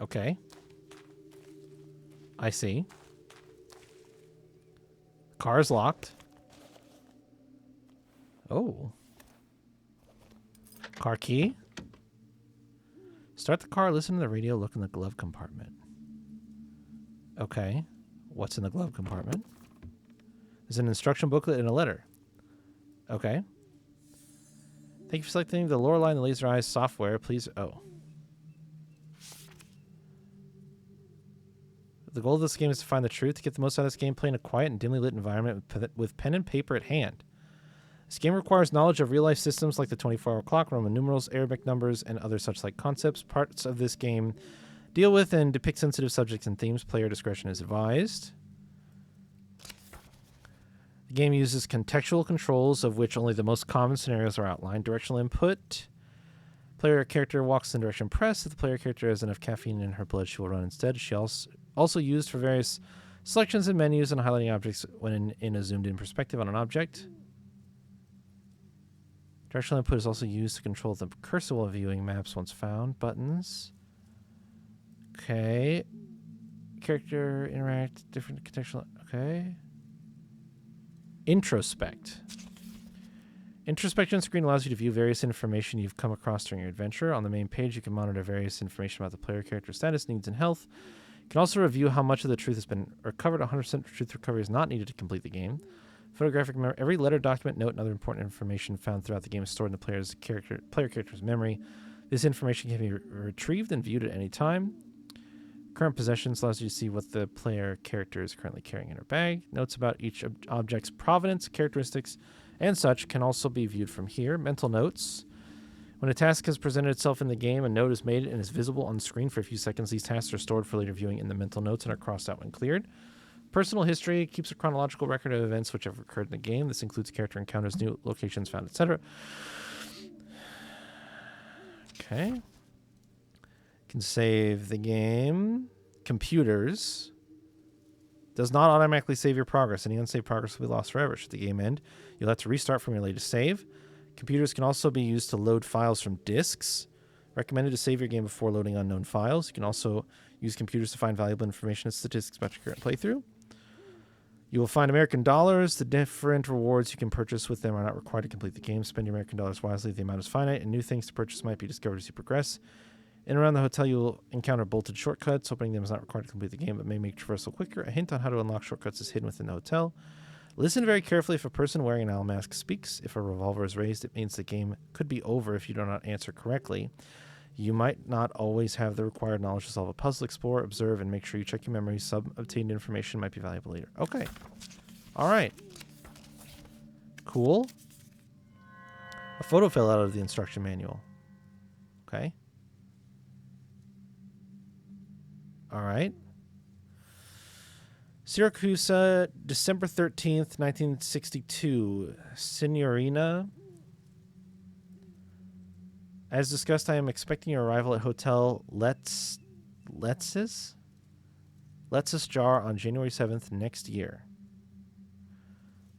Okay. I see. Car is locked. Oh. Car key. Start the car, listen to the radio, look in the glove compartment. Okay. What's in the glove compartment? There's an instruction booklet and a letter. Okay. Thank you for selecting the Lorelei and the Laser Eyes software. Please. Oh. The goal of this game is to find the truth, to get the most out of this game, play in a quiet and dimly lit environment with pen and paper at hand. This game requires knowledge of real-life systems like the 24-hour clock, Roman numerals, Arabic numbers, and other such like concepts. Parts of this game deal with and depict sensitive subjects and themes. Player discretion is advised. The game uses contextual controls, of which only the most common scenarios are outlined. Directional input. Player character walks in direction press. If the player character has enough caffeine in her blood, she will run instead. She also used for various selections and menus and highlighting objects when in a zoomed-in perspective on an object. Directional input is also used to control the cursor while viewing maps once found. Buttons. Okay. Character interact, different contextual. Okay. Introspect. Introspection screen allows you to view various information you've come across during your adventure. On the main page, you can monitor various information about the player character status, needs, and health. You can also review how much of the truth has been recovered. 100% truth recovery is not needed to complete the game. Photographic memory. Every letter, document, note, and other important information found throughout the game is stored in the player character's memory. This information can be retrieved and viewed at any time. Current possessions allows you to see what the player character is currently carrying in her bag. Notes about each object's provenance, characteristics, and such can also be viewed from here. Mental notes. When a task has presented itself in the game, a note is made and is visible on screen for a few seconds. These tasks are stored for later viewing in the mental notes and are crossed out when cleared. Personal history keeps a chronological record of events which have occurred in the game. This includes character encounters, new locations found, etc. Okay. Can save the game. Computers. Does not automatically save your progress. Any unsaved progress will be lost forever. Should the game end, you'll have to restart from your latest save. Computers can also be used to load files from disks. Recommended to save your game before loading unknown files. You can also use computers to find valuable information and statistics about your current playthrough. You will find American dollars. The different rewards you can purchase with them are not required to complete the game. Spend your American dollars wisely. The amount is finite, and new things to purchase might be discovered as you progress. In and around the hotel, you will encounter bolted shortcuts. Opening them is not required to complete the game, but may make traversal quicker. A hint on how to unlock shortcuts is hidden within the hotel. Listen very carefully if a person wearing an owl mask speaks. If a revolver is raised, it means the game could be over if you do not answer correctly. You might not always have the required knowledge to solve a puzzle. Explore, observe, and make sure you check your memory. Obtained information might be valuable later. Okay. All right. Cool. A photo fell out of the instruction manual. Okay. All right. Syracuse, December 13th, 1962. Signorina. As discussed, I am expecting your arrival at Hotel Letz's Jar on January 7th next year.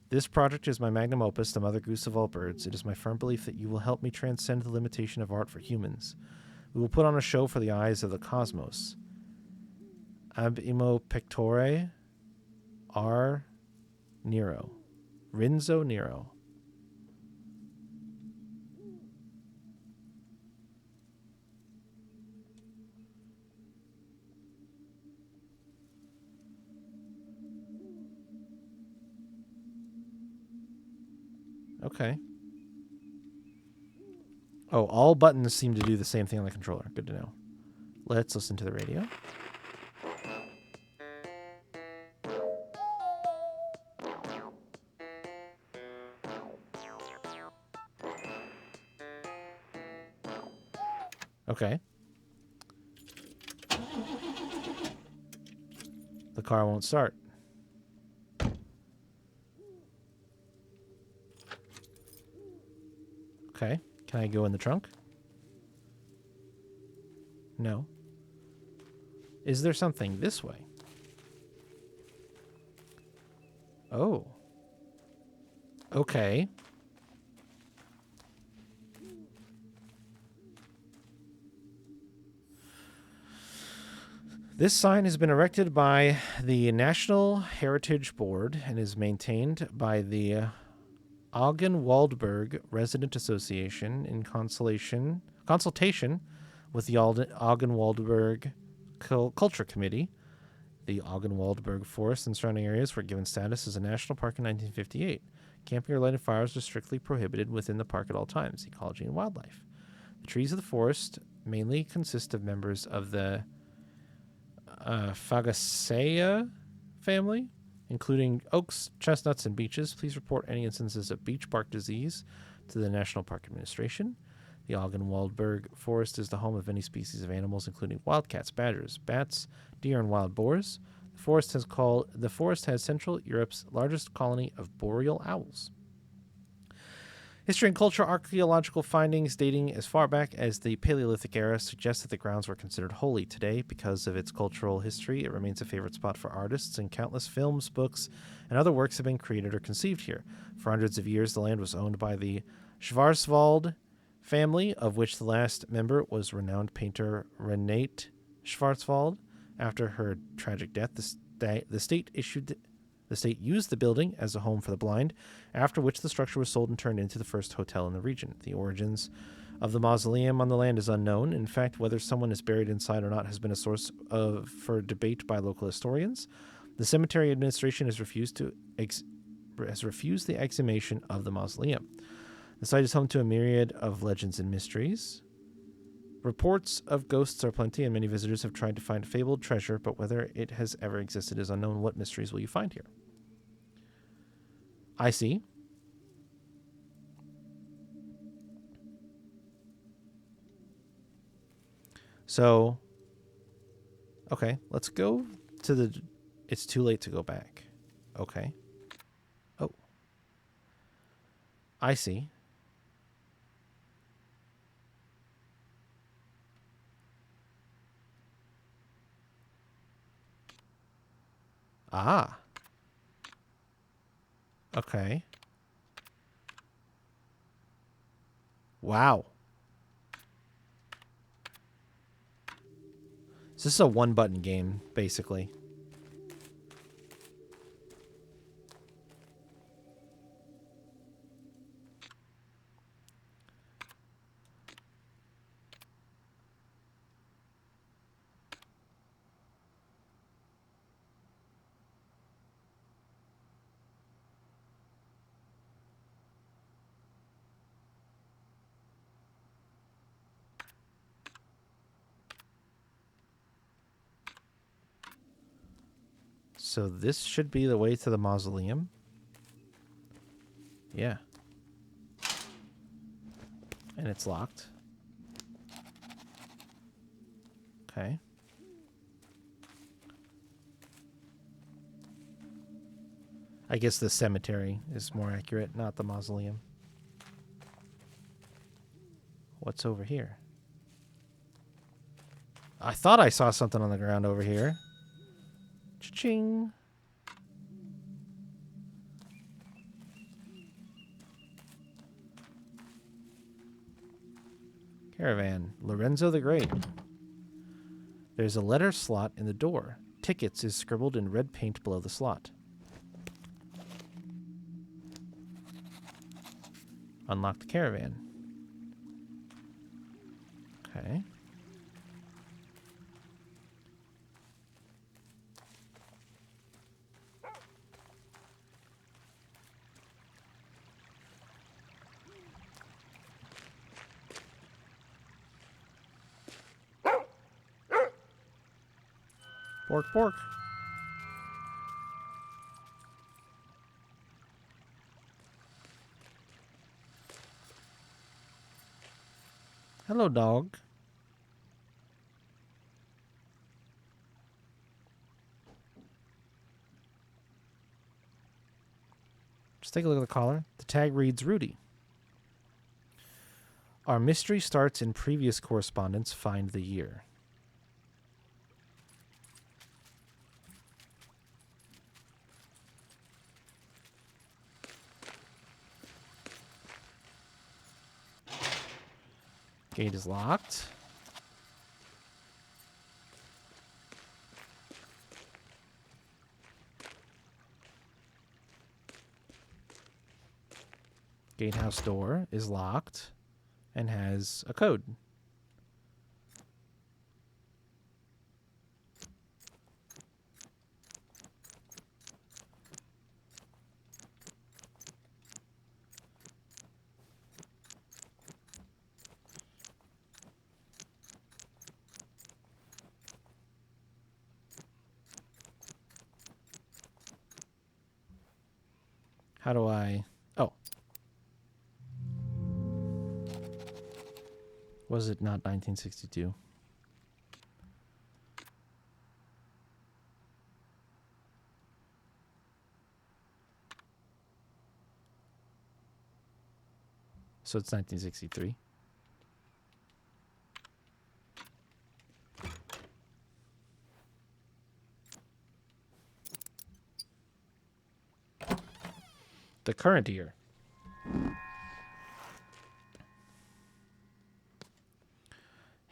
This project is my magnum opus, the mother goose of all birds. It is my firm belief that you will help me transcend the limitation of art for humans. We will put on a show for the eyes of the cosmos. Ab imo pectore, R. Nero. Rinzo Nero. Okay. Oh, all buttons seem to do the same thing on the controller. Good to know. Let's listen to the radio. Okay. The car won't start. Okay. Can I go in the trunk? No. Is there something this way? Oh. Okay. This sign has been erected by the National Heritage Board and is maintained by the Augen-Waldberg Resident Association in consultation with the Augen-Waldberg Culture Committee. The Augen-Waldberg Forest and surrounding areas were given status as a national park in 1958. Camping or lighting fires are strictly prohibited within the park at all times. Ecology and wildlife. The trees of the forest mainly consist of members of the Fagaceae family, including oaks, chestnuts, and beeches. Please report any instances of beech bark disease to the National Park Administration. The Augen-Waldberg Forest is the home of many species of animals, including wildcats, badgers, bats, deer, and wild boars. The forest has Central Europe's largest colony of boreal owls. History and culture archaeological findings dating as far back as the Paleolithic era suggest that the grounds were considered holy. Today, because of its cultural history, it remains a favorite spot for artists, and countless films, books, and other works have been created or conceived here. For hundreds of years, the land was owned by the Schwarzwald family, of which the last member was renowned painter Renate Schwarzwald. After her tragic death, the state used the building as a home for the blind, after which the structure was sold and turned into the first hotel in the region. The origins of the mausoleum on the land is unknown. In fact, whether someone is buried inside or not has been a source for debate by local historians. The cemetery administration has refused the exhumation of the mausoleum. The site is home to a myriad of legends and mysteries. Reports of ghosts are plenty, and many visitors have tried to find a fabled treasure, but whether it has ever existed is unknown. What mysteries will you find here? I see. So, okay, let's go to the... It's too late to go back. Okay. Oh. I see. Ah. Okay. Wow. So this is a one-button game, basically. So this should be the way to the mausoleum. Yeah. And it's locked. Okay. I guess the cemetery is more accurate, not the mausoleum. What's over here? I thought I saw something on the ground over here. Cha-ching. Caravan. Lorenzo the Great. There's a letter slot in the door. Tickets is scribbled in red paint below the slot. Unlock the caravan. Okay. Pork, pork. Hello, dog. Just take a look at the collar. The tag reads Rudy. Our mystery starts in previous correspondence. Find the year. Gate is locked. Gatehouse door is locked and has a code. How do I... Oh. Was it not 1962? So it's 1963. The current year.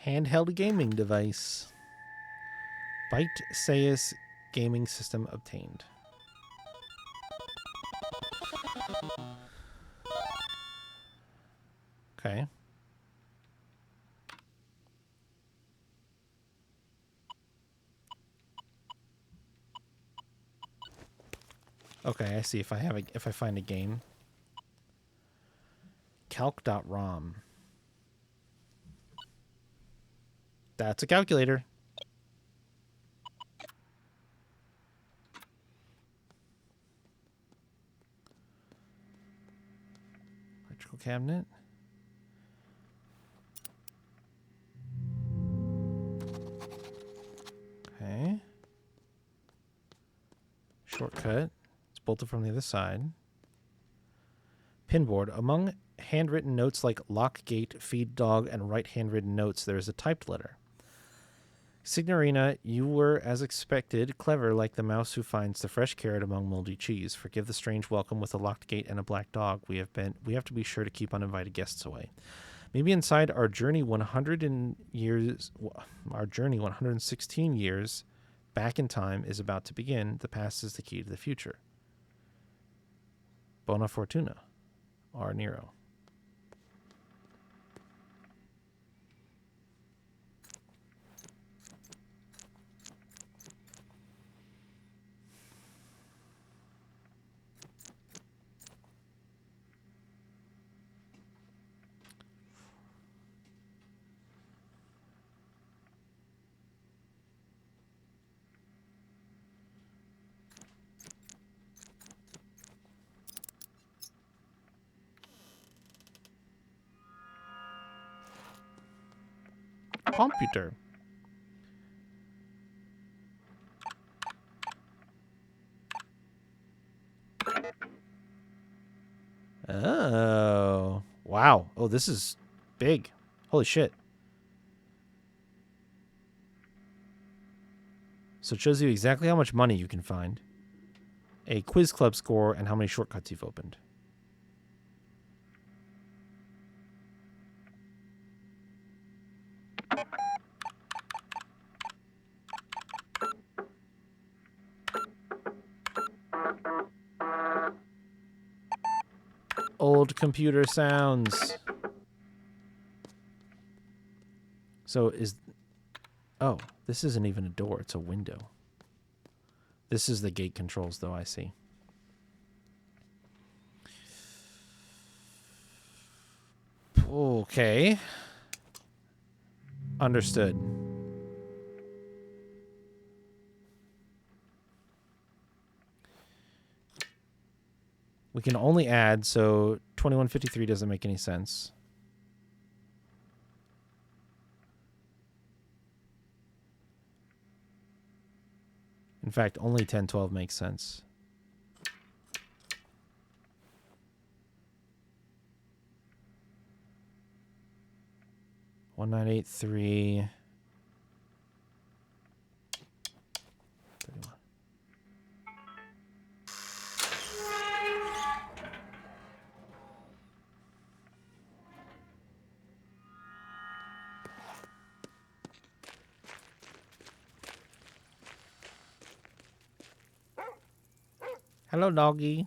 Handheld gaming device. Byte Sayus gaming system obtained. Okay. Okay, I see. If I find a game. Calc.rom. That's a calculator. Electrical cabinet. Okay. Shortcut. It's bolted from the other side. Pinboard. Among handwritten notes like lock gate, feed dog, and right handwritten notes, there is a typed letter. Signorina, you were, as expected, clever like the mouse who finds the fresh carrot among moldy cheese. Forgive the strange welcome with a locked gate and a black dog. We have to be sure to keep uninvited guests away. Maybe inside our journey 116 years back in time is about to begin. The past is the key to the future. Bona Fortuna. R. Nero. Computer. Oh. Wow. Oh, this is big. Holy shit. So it shows you exactly how much money you can find, a quiz club score, and how many shortcuts you've opened. Old computer sounds. So is... Oh, this isn't even a door. It's a window. This is the gate controls, though, I see. Okay. Understood. We can only add, so 2153 doesn't make any sense. In fact, only 1012 makes sense. One 983. 31. Hello, doggy.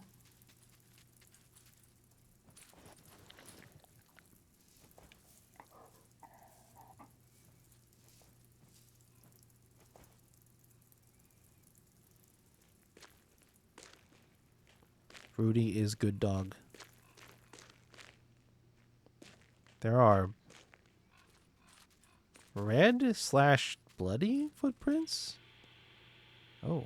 Rudy is good dog. There are red/bloody footprints. Oh.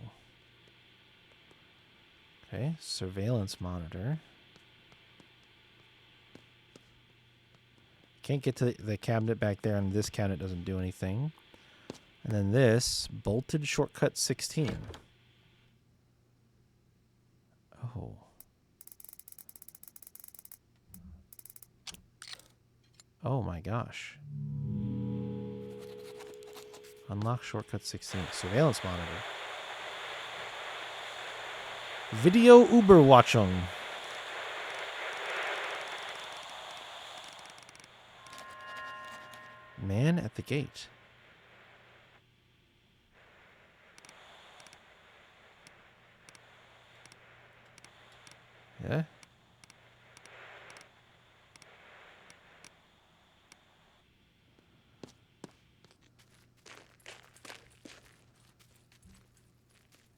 Okay, surveillance monitor. Can't get to the cabinet back there, and this cabinet doesn't do anything. And then this, bolted shortcut 16. Oh. Oh my gosh. Unlock shortcut 16. Surveillance monitor. Video Überwachung. Man at the gate. Yeah.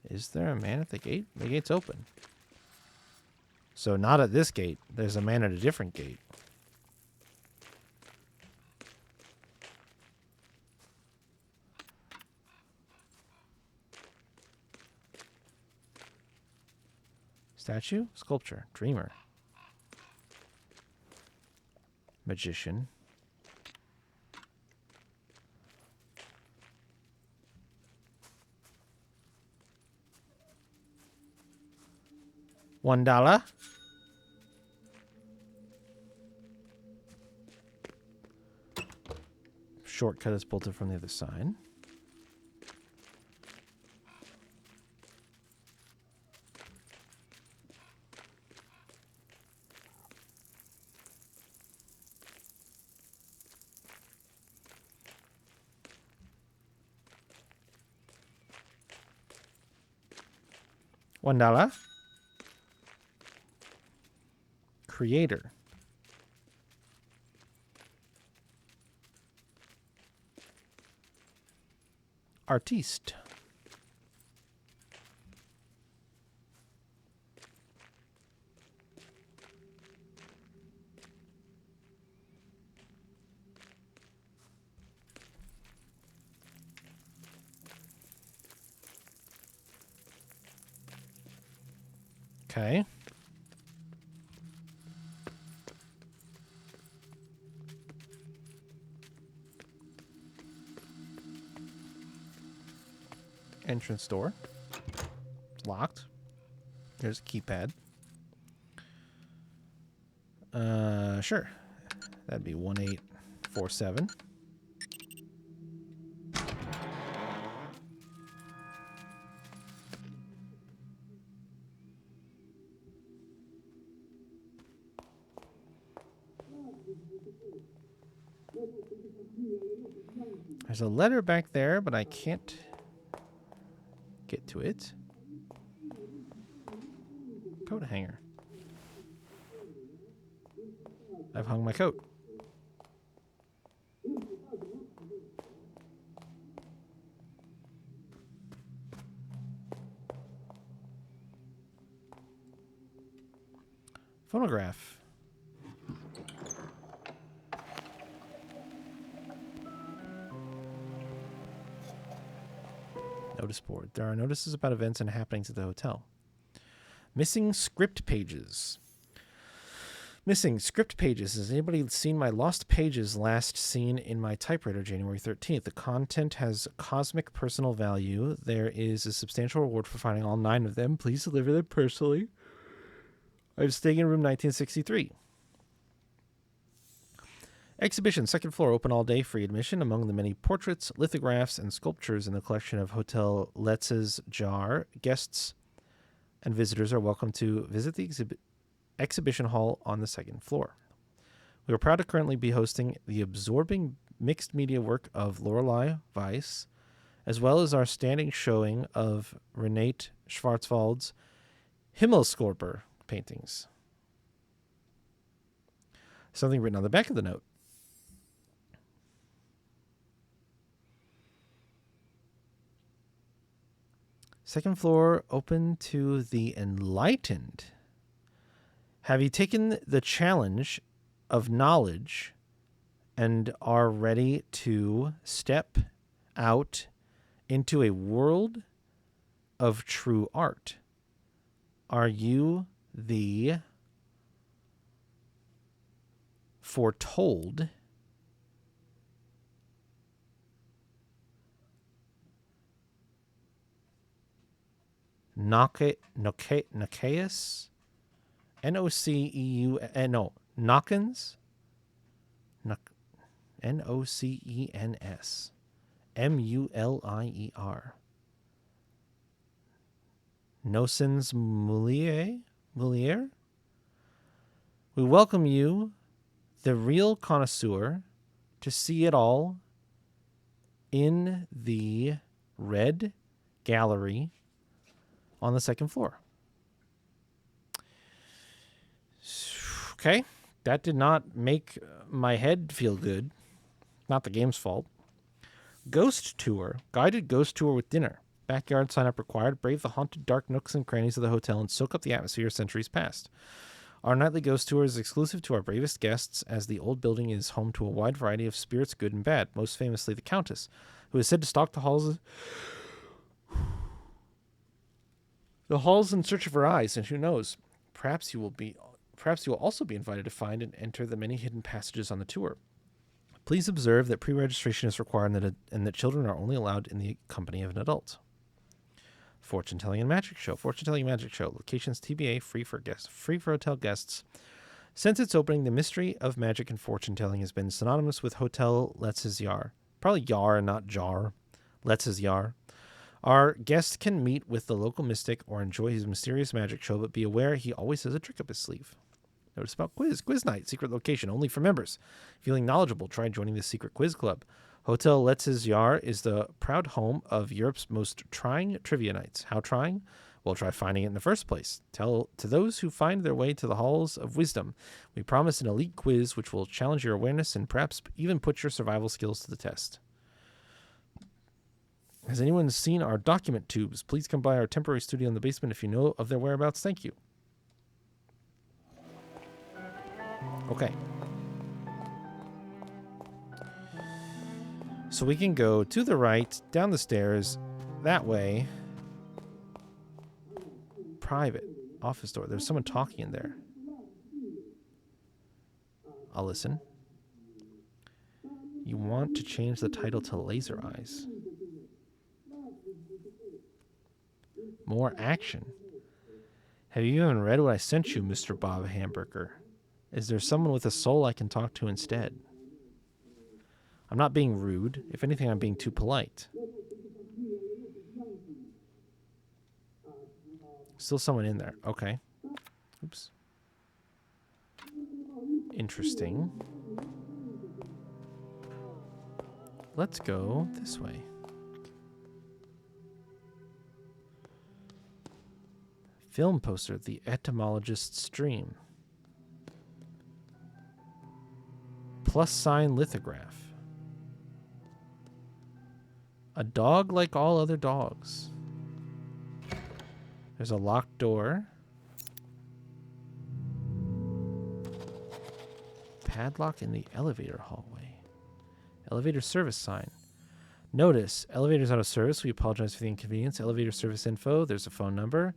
Is there a man at the gate? The gate's open. So not at this gate. There's a man at a different gate. Statue? Sculpture. Dreamer. Magician. $1. Shortcut is bolted from the other side. $1. Creator. Artiste. Okay. Entrance door. It's locked. There's a keypad. Sure. That'd be 1847. There's a letter back there, but I can't get to it. Coat hanger. I've hung my coat. Phonograph. Notice board. There are notices about events and happenings at the hotel. Missing script pages. Missing script pages. Has anybody seen my lost pages last seen in my typewriter January 13th? The content has cosmic personal value. There is a substantial reward for finding all 9 of them. Please deliver them personally. I'm staying in room 1963. Exhibition, 2nd floor, open all day, free admission. Among the many portraits, lithographs, and sculptures in the collection of Hotel Letz's Jar, guests and visitors are welcome to visit the exhibition hall on the 2nd floor. We are proud to currently be hosting the absorbing mixed media work of Lorelei Weiss, as well as our standing showing of Renate Schwarzwald's Himmelskorper paintings. Something written on the back of the note. Second floor open to the enlightened. Have you taken the challenge of knowledge and are ready to step out into a world of true art? Are you the foretold Noceus? Nockens? Nocens. Mulier. Nocens Mulier? We welcome you, the real connoisseur, to see it all in the red gallery on the second floor. Okay, that did not make my head feel good. Not the game's fault. Ghost tour. Guided ghost tour with dinner. Backyard sign-up required. Brave the haunted dark nooks and crannies of the hotel and soak up the atmosphere of centuries past. Our nightly ghost tour is exclusive to our bravest guests, as the old building is home to a wide variety of spirits, good and bad, most famously the Countess, who is said to stalk the halls in search of her eyes, and who knows, perhaps you will also be invited to find and enter the many hidden passages on the tour. Please observe that pre-registration is required and that children are only allowed in the company of an adult. Fortune telling and magic show. Fortune telling and magic show. Locations TBA, free for hotel guests. Since its opening, the mystery of magic and fortune telling has been synonymous with Hotel Letz's Yar. Probably Yar and not Jar. Letz's Yar. Our guests can meet with the local mystic or enjoy his mysterious magic show, but be aware he always has a trick up his sleeve. Notice about quiz. Quiz night. Secret location. Only for members. Feeling knowledgeable? Try joining the secret quiz club. Hotel Letz's Yar is the proud home of Europe's most trying trivia nights. How trying? Well, try finding it in the first place. Tell to those who find their way to the halls of wisdom. We promise an elite quiz which will challenge your awareness and perhaps even put your survival skills to the test. Has anyone seen our document tubes? Please come by our temporary studio in the basement if you know of their whereabouts. Thank you. Okay. So we can go to the right, down the stairs, that way. Private. Office door. There's someone talking in there. I'll listen. You want to change the title to Laser Eyes. More action. Have you even read what I sent you, Mr. Bob Hamburger? Is there someone with a soul I can talk to instead? I'm not being rude. If anything, I'm being too polite. Still someone in there. Okay. Oops. Interesting. Let's go this way. Film poster, The Etymologist's Dream. Plus sign lithograph. A dog like all other dogs. There's a locked door. Padlock in the elevator hallway. Elevator service sign. Notice, elevator's out of service. We apologize for the inconvenience. Elevator service info. There's a phone number.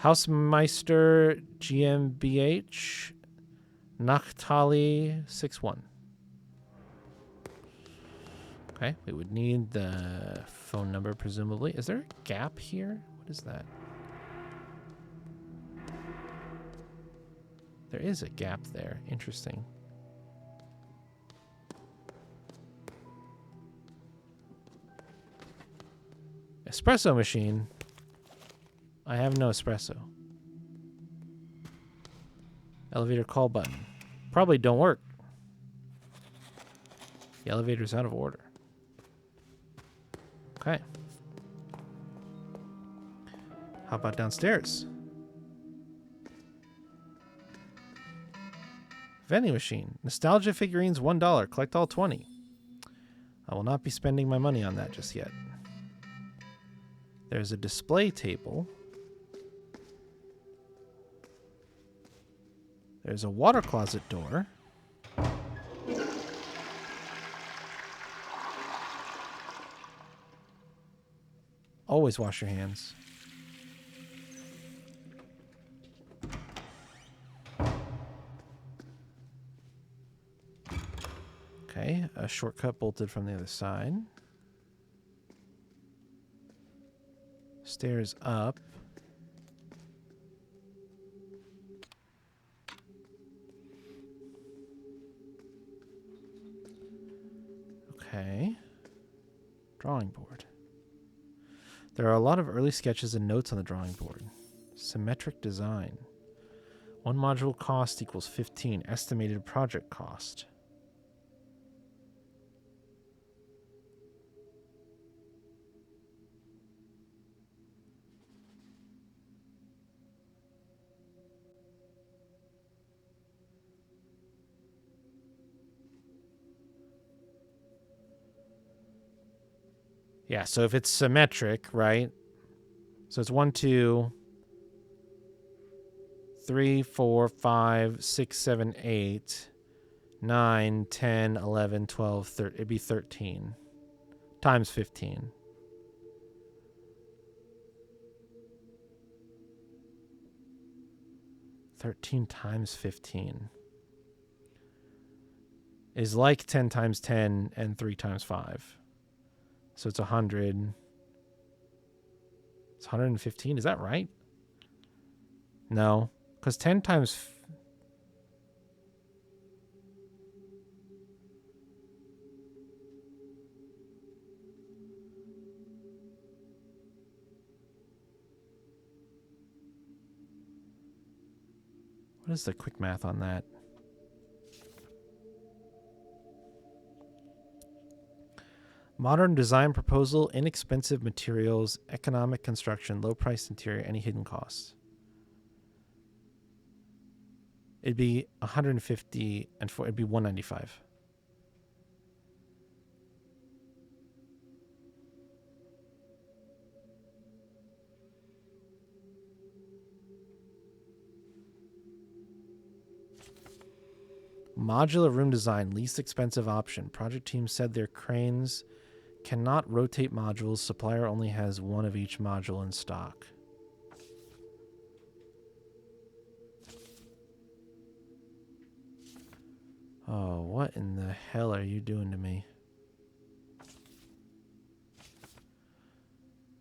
Hausmeister GmbH Nachtali 61. Okay, we would need the phone number, presumably. Is there a gap here? What is that? There is a gap there. Interesting. Espresso machine. I have no espresso. Elevator call button. Probably don't work. The elevator's out of order. Okay. How about downstairs? Vending machine. Nostalgia figurines, $1. Collect all 20. I will not be spending my money on that just yet. There's a display table. There's a water closet door. Always wash your hands. Okay, a shortcut bolted from the other side. Stairs up. Okay. Drawing board. There are a lot of early sketches and notes on the drawing board. Symmetric design. One module cost equals 15. Estimated project cost. Yeah, so if it's symmetric, right? So it's 1, 2, 3, 4, 5, 6, 7, 8, 9, 10, 11, 12, 13. It'd be 13 times 15. $13 times 15 is like 10 times 10 and 3 times 5. So it's 100. It's 115. Is that right? No. Because 10 times... What is the quick math on that? Modern design proposal, inexpensive materials, economic construction, low price interior, any hidden costs. It'd be 150 and it'd be 195. Modular room design, least expensive option. Project team said their cranes cannot rotate modules. Supplier only has one of each module in stock. Oh, what in the hell are you doing to me?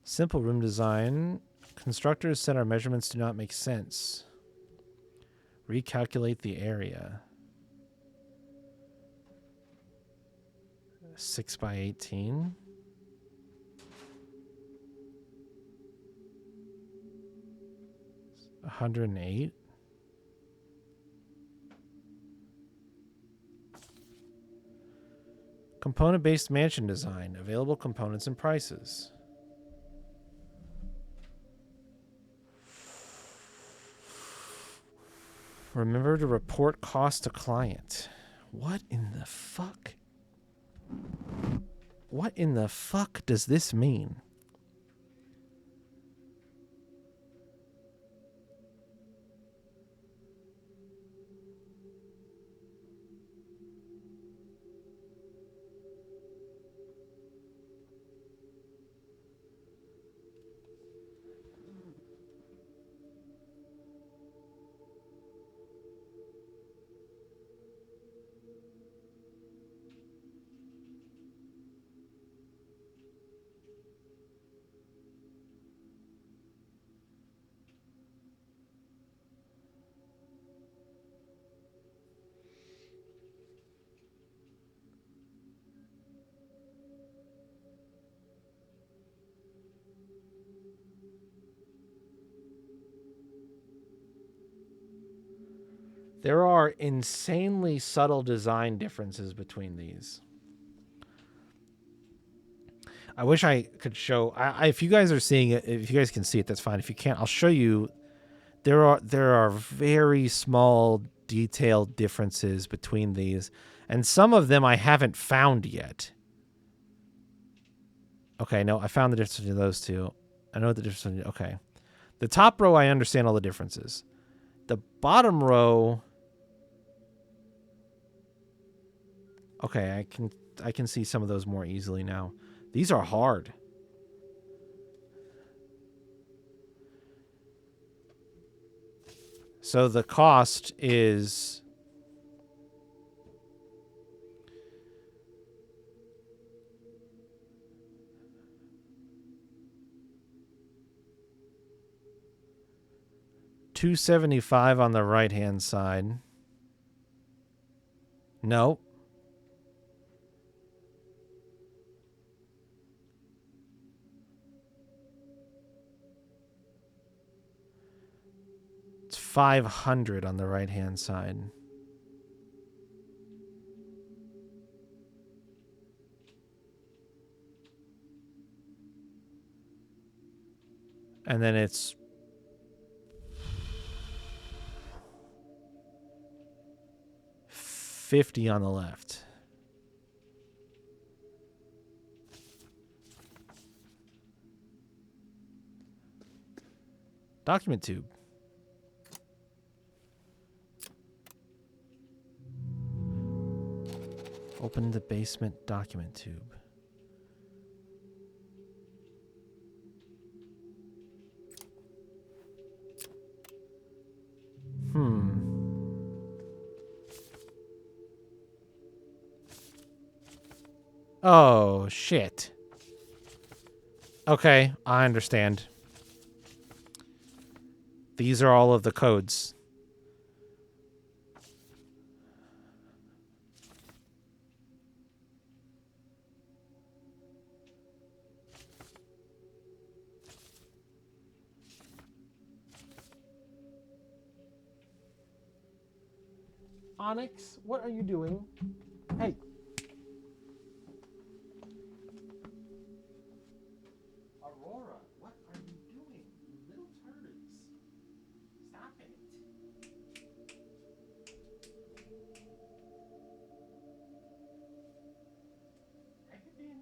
Simple room design. Constructors said our measurements do not make sense. Recalculate the area. 6 by 18. $108. Component-based mansion design. Available components and prices. Remember to report cost to client. What in the fuck? What in the fuck does this mean? There are insanely subtle design differences between these. I wish I could show. If you guys are seeing it, if you guys can see it, that's fine. If you can't, I'll show you. There are very small, detailed differences between these, and some of them I haven't found yet. Okay, no, I found the difference between those two. I know the difference. Okay, the top row I understand all the differences. The bottom row. Okay, I can see some of those more easily now. These are hard. So the cost is $275 on the right hand side. No. It's $500 on the right hand side. And then it's $50 on the left. Document tube. Open the basement document tube. Oh, shit. Okay, I understand. These are all of the codes. Onyx, what are you doing? Hey. Aurora, what are you doing? You little turds. Stop it. Type it in.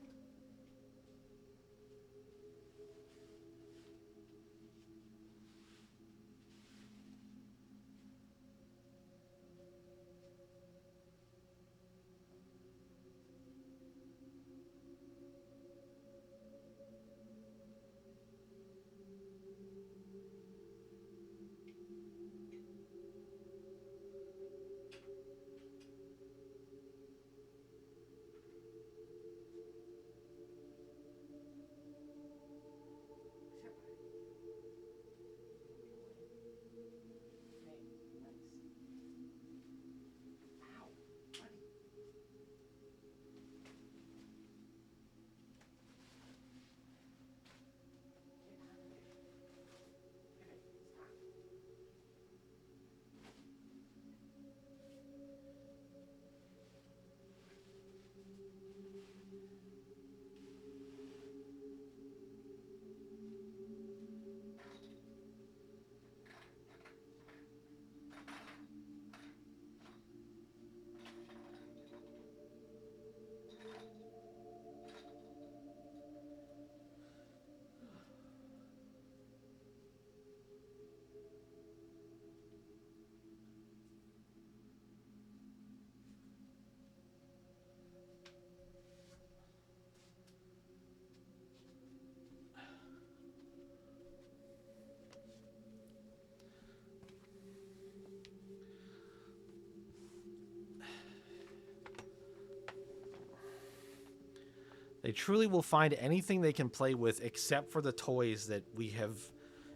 They truly will find anything they can play with except for the toys that we have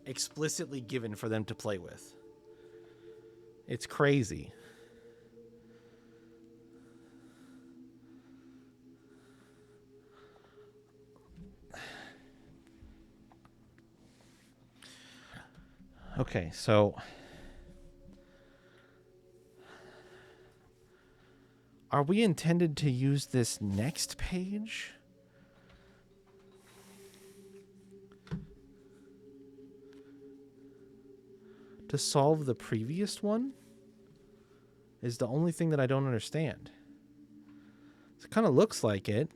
explicitly given for them to play with. It's crazy. Okay, so are we intended to use this next page? To solve the previous one? Is the only thing that I don't understand. It kind of looks like it.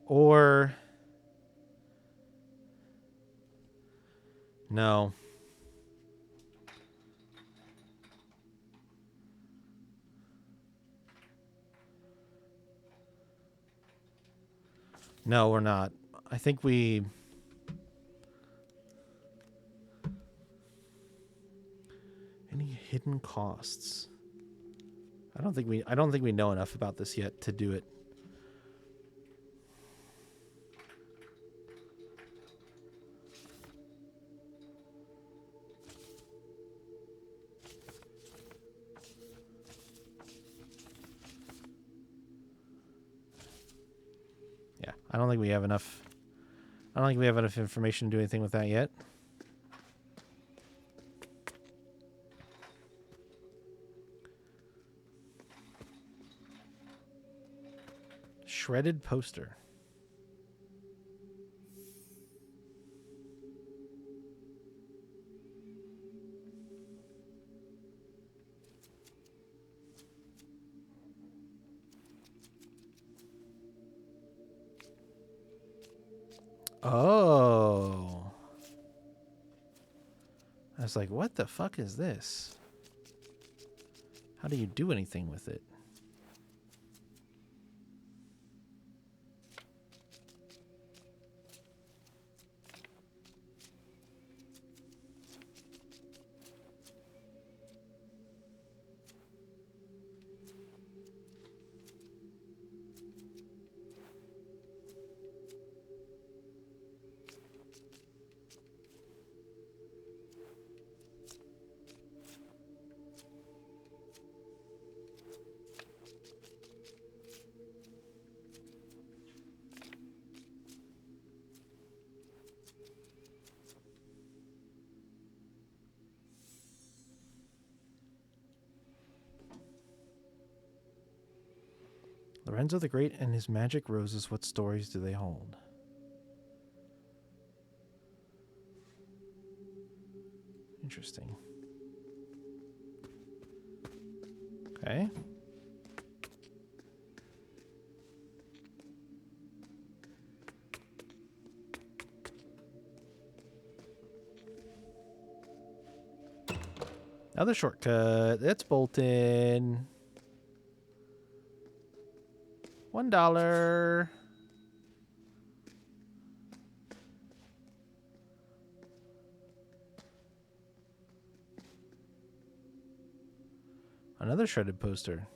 Or... no. No, we're not. I think we... Any hidden costs? I don't think we know enough about this yet to do it. Yeah, I don't think we have enough information to do anything with that yet. Shredded poster. Oh. I was like, what the fuck is this? How do you do anything with it? Lorenzo the Great and his magic roses, what stories do they hold? Interesting. Okay. Another shortcut. It's Bolton. $1. Another shredded poster.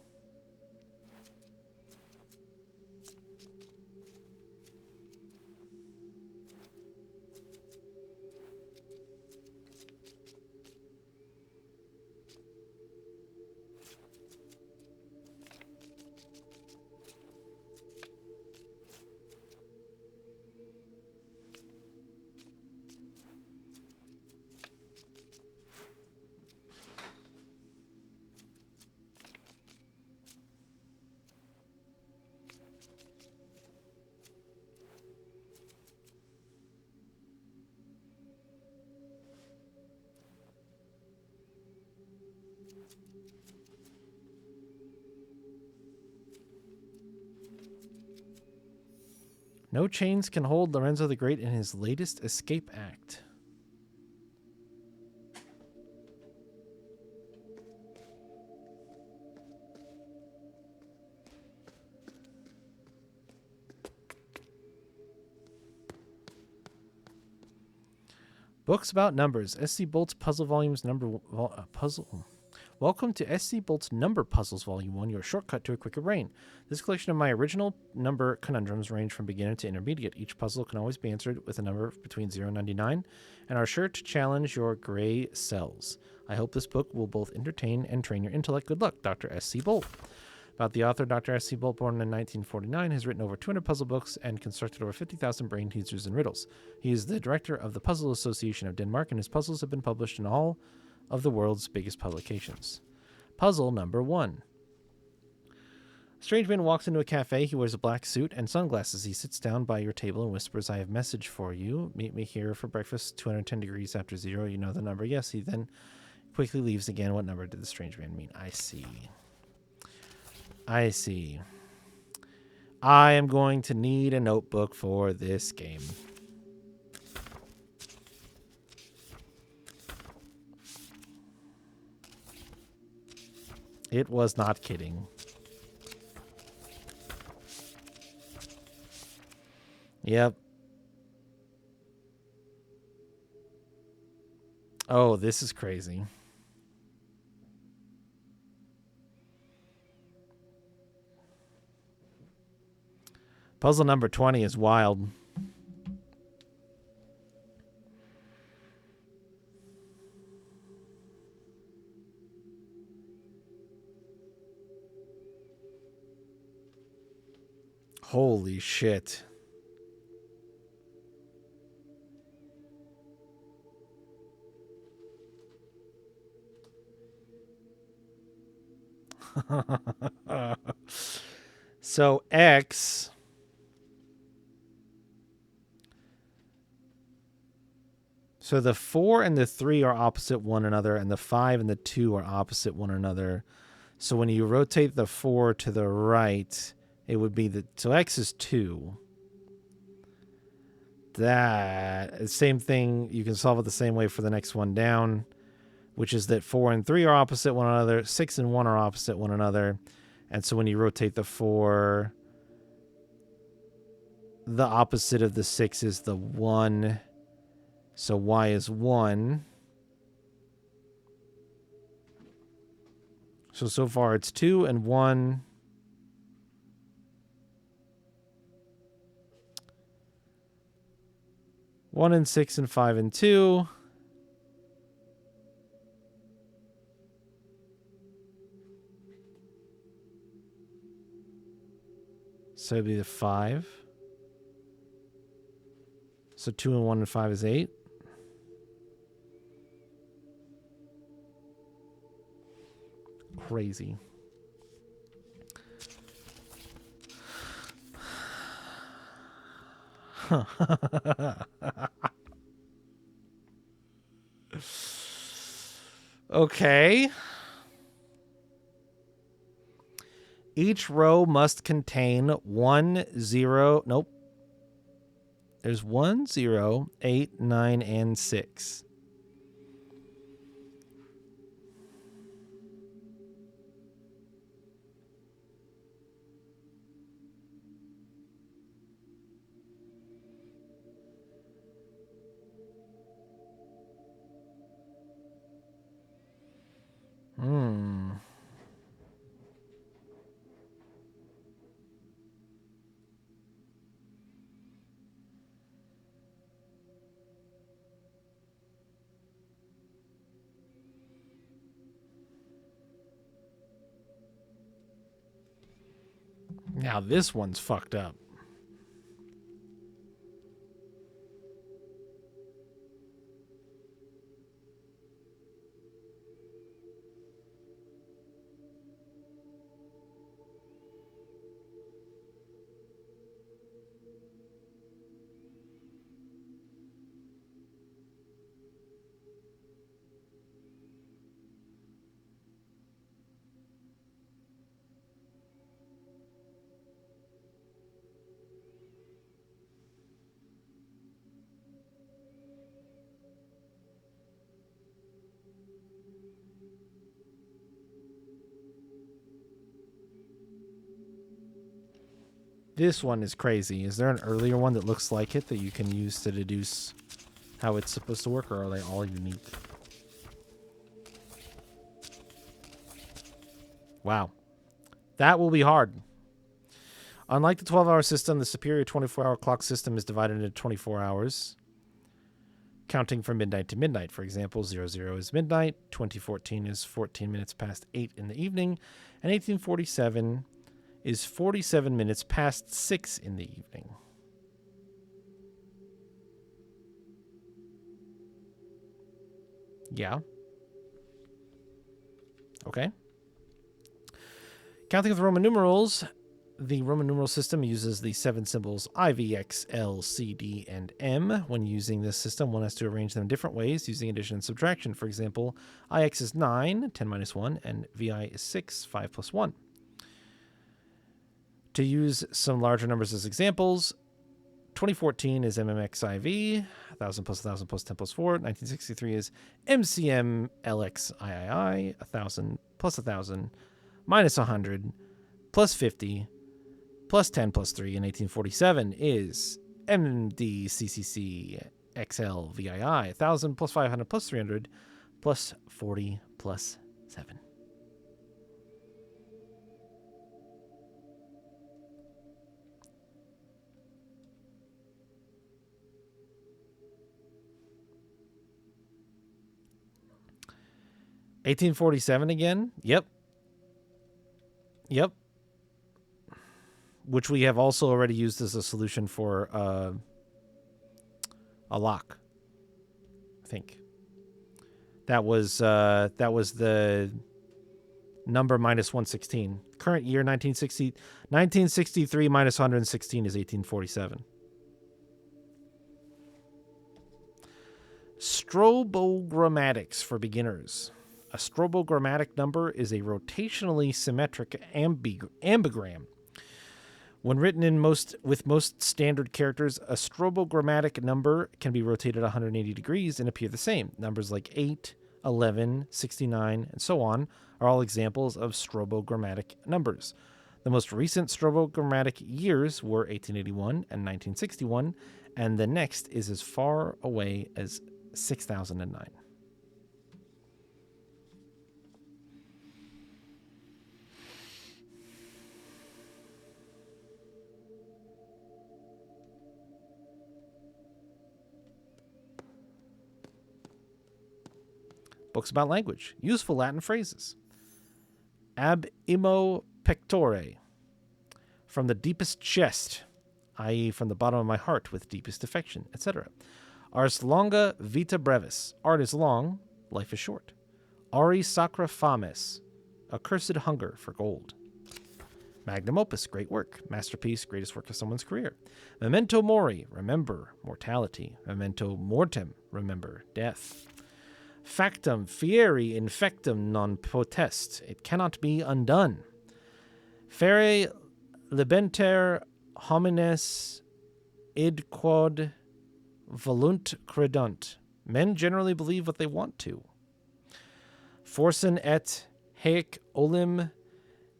No chains can hold Lorenzo the Great in his latest escape act. Books about numbers. S.C. Bolt's Puzzle Volumes Puzzle. Welcome to S.C. Bolt's Number Puzzles Volume 1, your shortcut to a quicker brain. This collection of my original number conundrums range from beginner to intermediate. Each puzzle can always be answered with a number between 0 and 99 and are sure to challenge your gray cells. I hope this book will both entertain and train your intellect. Good luck, Dr. S.C. Bolt. About the author, Dr. S.C. Bolt, born in 1949, has written over 200 puzzle books and constructed over 50,000 brain teasers and riddles. He is the director of the Puzzle Association of Denmark, and his puzzles have been published in all of the world's biggest publications. Puzzle number 1. A strange man walks into a cafe. He wears a black suit and sunglasses. He sits down by your table and whispers, I have a message for you. Meet me here for breakfast, 210 degrees after 0. You know the number. Yes, he then quickly leaves again. What number did the strange man mean? I see. I am going to need a notebook for this game. It was not kidding. Yep. Oh, this is crazy. Puzzle number 20 is wild. Holy shit. So X. So the 4 and the 3 are opposite one another, and the 5 and the 2 are opposite one another. So when you rotate the 4 to the right, it would be so X is 2. That same thing, you can solve it the same way for the next one down, which is that 4 and 3 are opposite one another, 6 and 1 are opposite one another. And so when you rotate the 4, the opposite of the 6 is the 1. So Y is 1. So far it's 2 and 1. One and 6 and 5 and 2. So it'd be the 5. So 2 and 1 and 5 is 8. Crazy. Okay. Each row must contain 1, 0. Nope. There's 1, 0, 8, 9, and 6. Now this one's fucked up. This one is crazy. Is there an earlier one that looks like it that you can use to deduce how it's supposed to work, or are they all unique? Wow. That will be hard. Unlike the 12-hour system, the superior 24-hour clock system is divided into 24 hours, counting from midnight to midnight. For example, 00 is midnight, 2014 is 14 minutes past 8 in the evening, and 1847 is 47 minutes past 6 in the evening. Yeah. Okay. Counting with Roman numerals, the Roman numeral system uses the 7 symbols I, V, X, L, C, D, and M. When using this system, one has to arrange them in different ways using addition and subtraction. For example, IX is 9, 10 minus 1, and VI is 6, 5 plus 1. To use some larger numbers as examples, 2014 is MMXIV, 1000 plus 1000 plus 10 plus 4. 1963 is MCM LXIII, 1000 plus 1000 minus 100 plus 50 plus 10 plus 3. And 1847 is MDCCC XL VII 1000 plus 500 plus 300 plus 40 plus 7. $18.47 again. Yep. Which we have also already used as a solution for a lock. I think that was the number minus 116. Current year 1963 minus 116 is 1847. Strobogrammatics for beginners. A strobogrammatic number is a rotationally symmetric ambigram. When written with most standard characters, a strobogrammatic number can be rotated 180 degrees and appear the same. Numbers like 8, 11, 69, and so on are all examples of strobogrammatic numbers. The most recent strobogrammatic years were 1881 and 1961, and the next is as far away as 6009. Books about language. Useful Latin phrases. Ab imo pectore. From the deepest chest, i.e. from the bottom of my heart with deepest affection, etc. Ars longa vita brevis. Art is long, life is short. Auri sacra fames. Accursed hunger for gold. Magnum opus, great work. Masterpiece, greatest work of someone's career. Memento mori, remember mortality. Memento mortem, remember death. Factum fieri infectum non potest. It cannot be undone. Fere libenter homines id quod volunt credunt. Men generally believe what they want to. Forsen et haec olim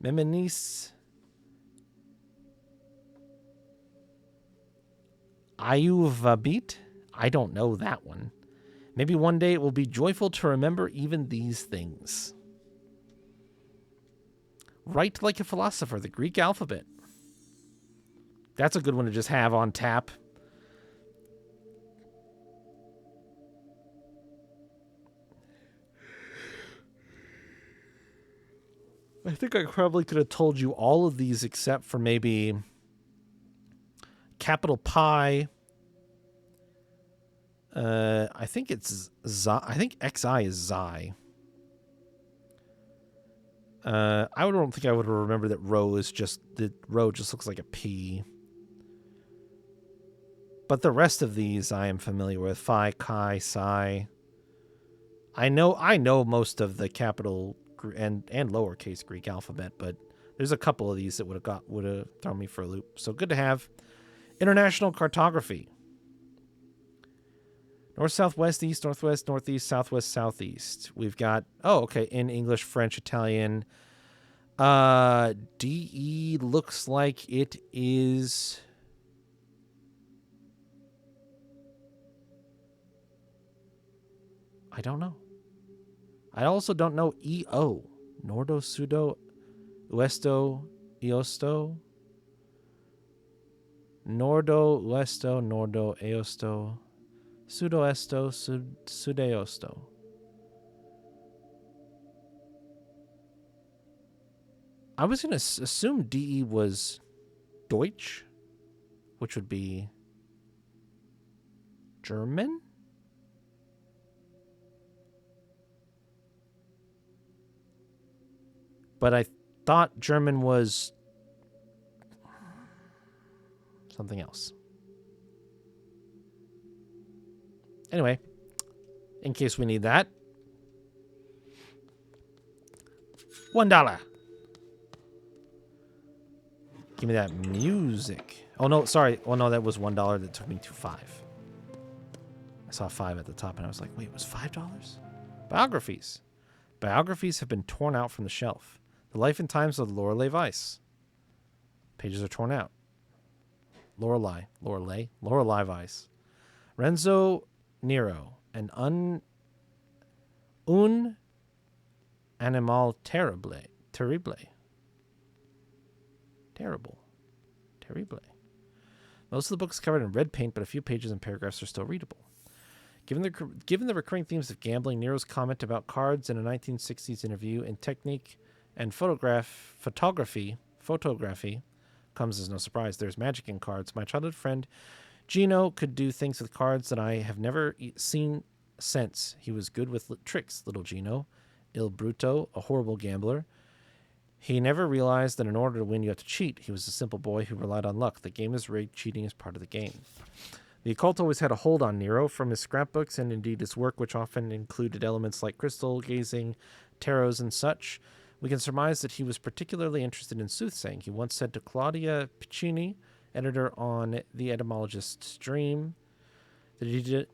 memenis iuvabit. I don't know that one. Maybe one day it will be joyful to remember even these things. Write like a philosopher, the Greek alphabet. That's a good one to just have on tap. I think I probably could have told you all of these except for maybe capital Pi. I think it's Xi. I think XI is Xi. I don't think I would remember that rho just looks like a P. But the rest of these I am familiar with. Phi, Chi, Psi. I know most of the capital and lowercase Greek alphabet, but there's a couple of these that would have thrown me for a loop. So good to have. International cartography. North, southwest, east, northwest, northeast, southwest, southeast. We've got, in English, French, Italian. DE looks like it is... I don't know. I also don't know EO. Nordo, Sudo, Uesto, Eosto. Nordo, Uesto, Nordo, Eosto. Sudoesto, Sudeosto. I was going to assume DE was Deutsch, which would be German? But I thought German was something else. Anyway, in case we need that. $1. Give me that music. Oh, no, sorry. Oh, no, that was $1 that took me to 5. I saw 5 at the top, and I was like, wait, it was $5? Biographies. Biographies have been torn out from the shelf. The life and times of Lorelei Weiss. Pages are torn out. Lorelei Weiss, Renzo Nero, and un animal terrible. Most of the book is covered in red paint, but a few pages and paragraphs are still readable. Given the recurring themes of gambling, Nero's comment about cards in a 1960s interview, and technique and photography comes as no surprise. There's magic in cards. My childhood friend Gino could do things with cards that I have never seen since. He was good with tricks, little Gino. Il Bruto, a horrible gambler. He never realized that in order to win, you have to cheat. He was a simple boy who relied on luck. The game is rigged. Cheating is part of the game. The occult always had a hold on Nero, from his scrapbooks and indeed his work, which often included elements like crystal gazing, tarots, and such. We can surmise that he was particularly interested in soothsaying. He once said to Claudia Piccini, editor on The Etymologist's Dream, that he did...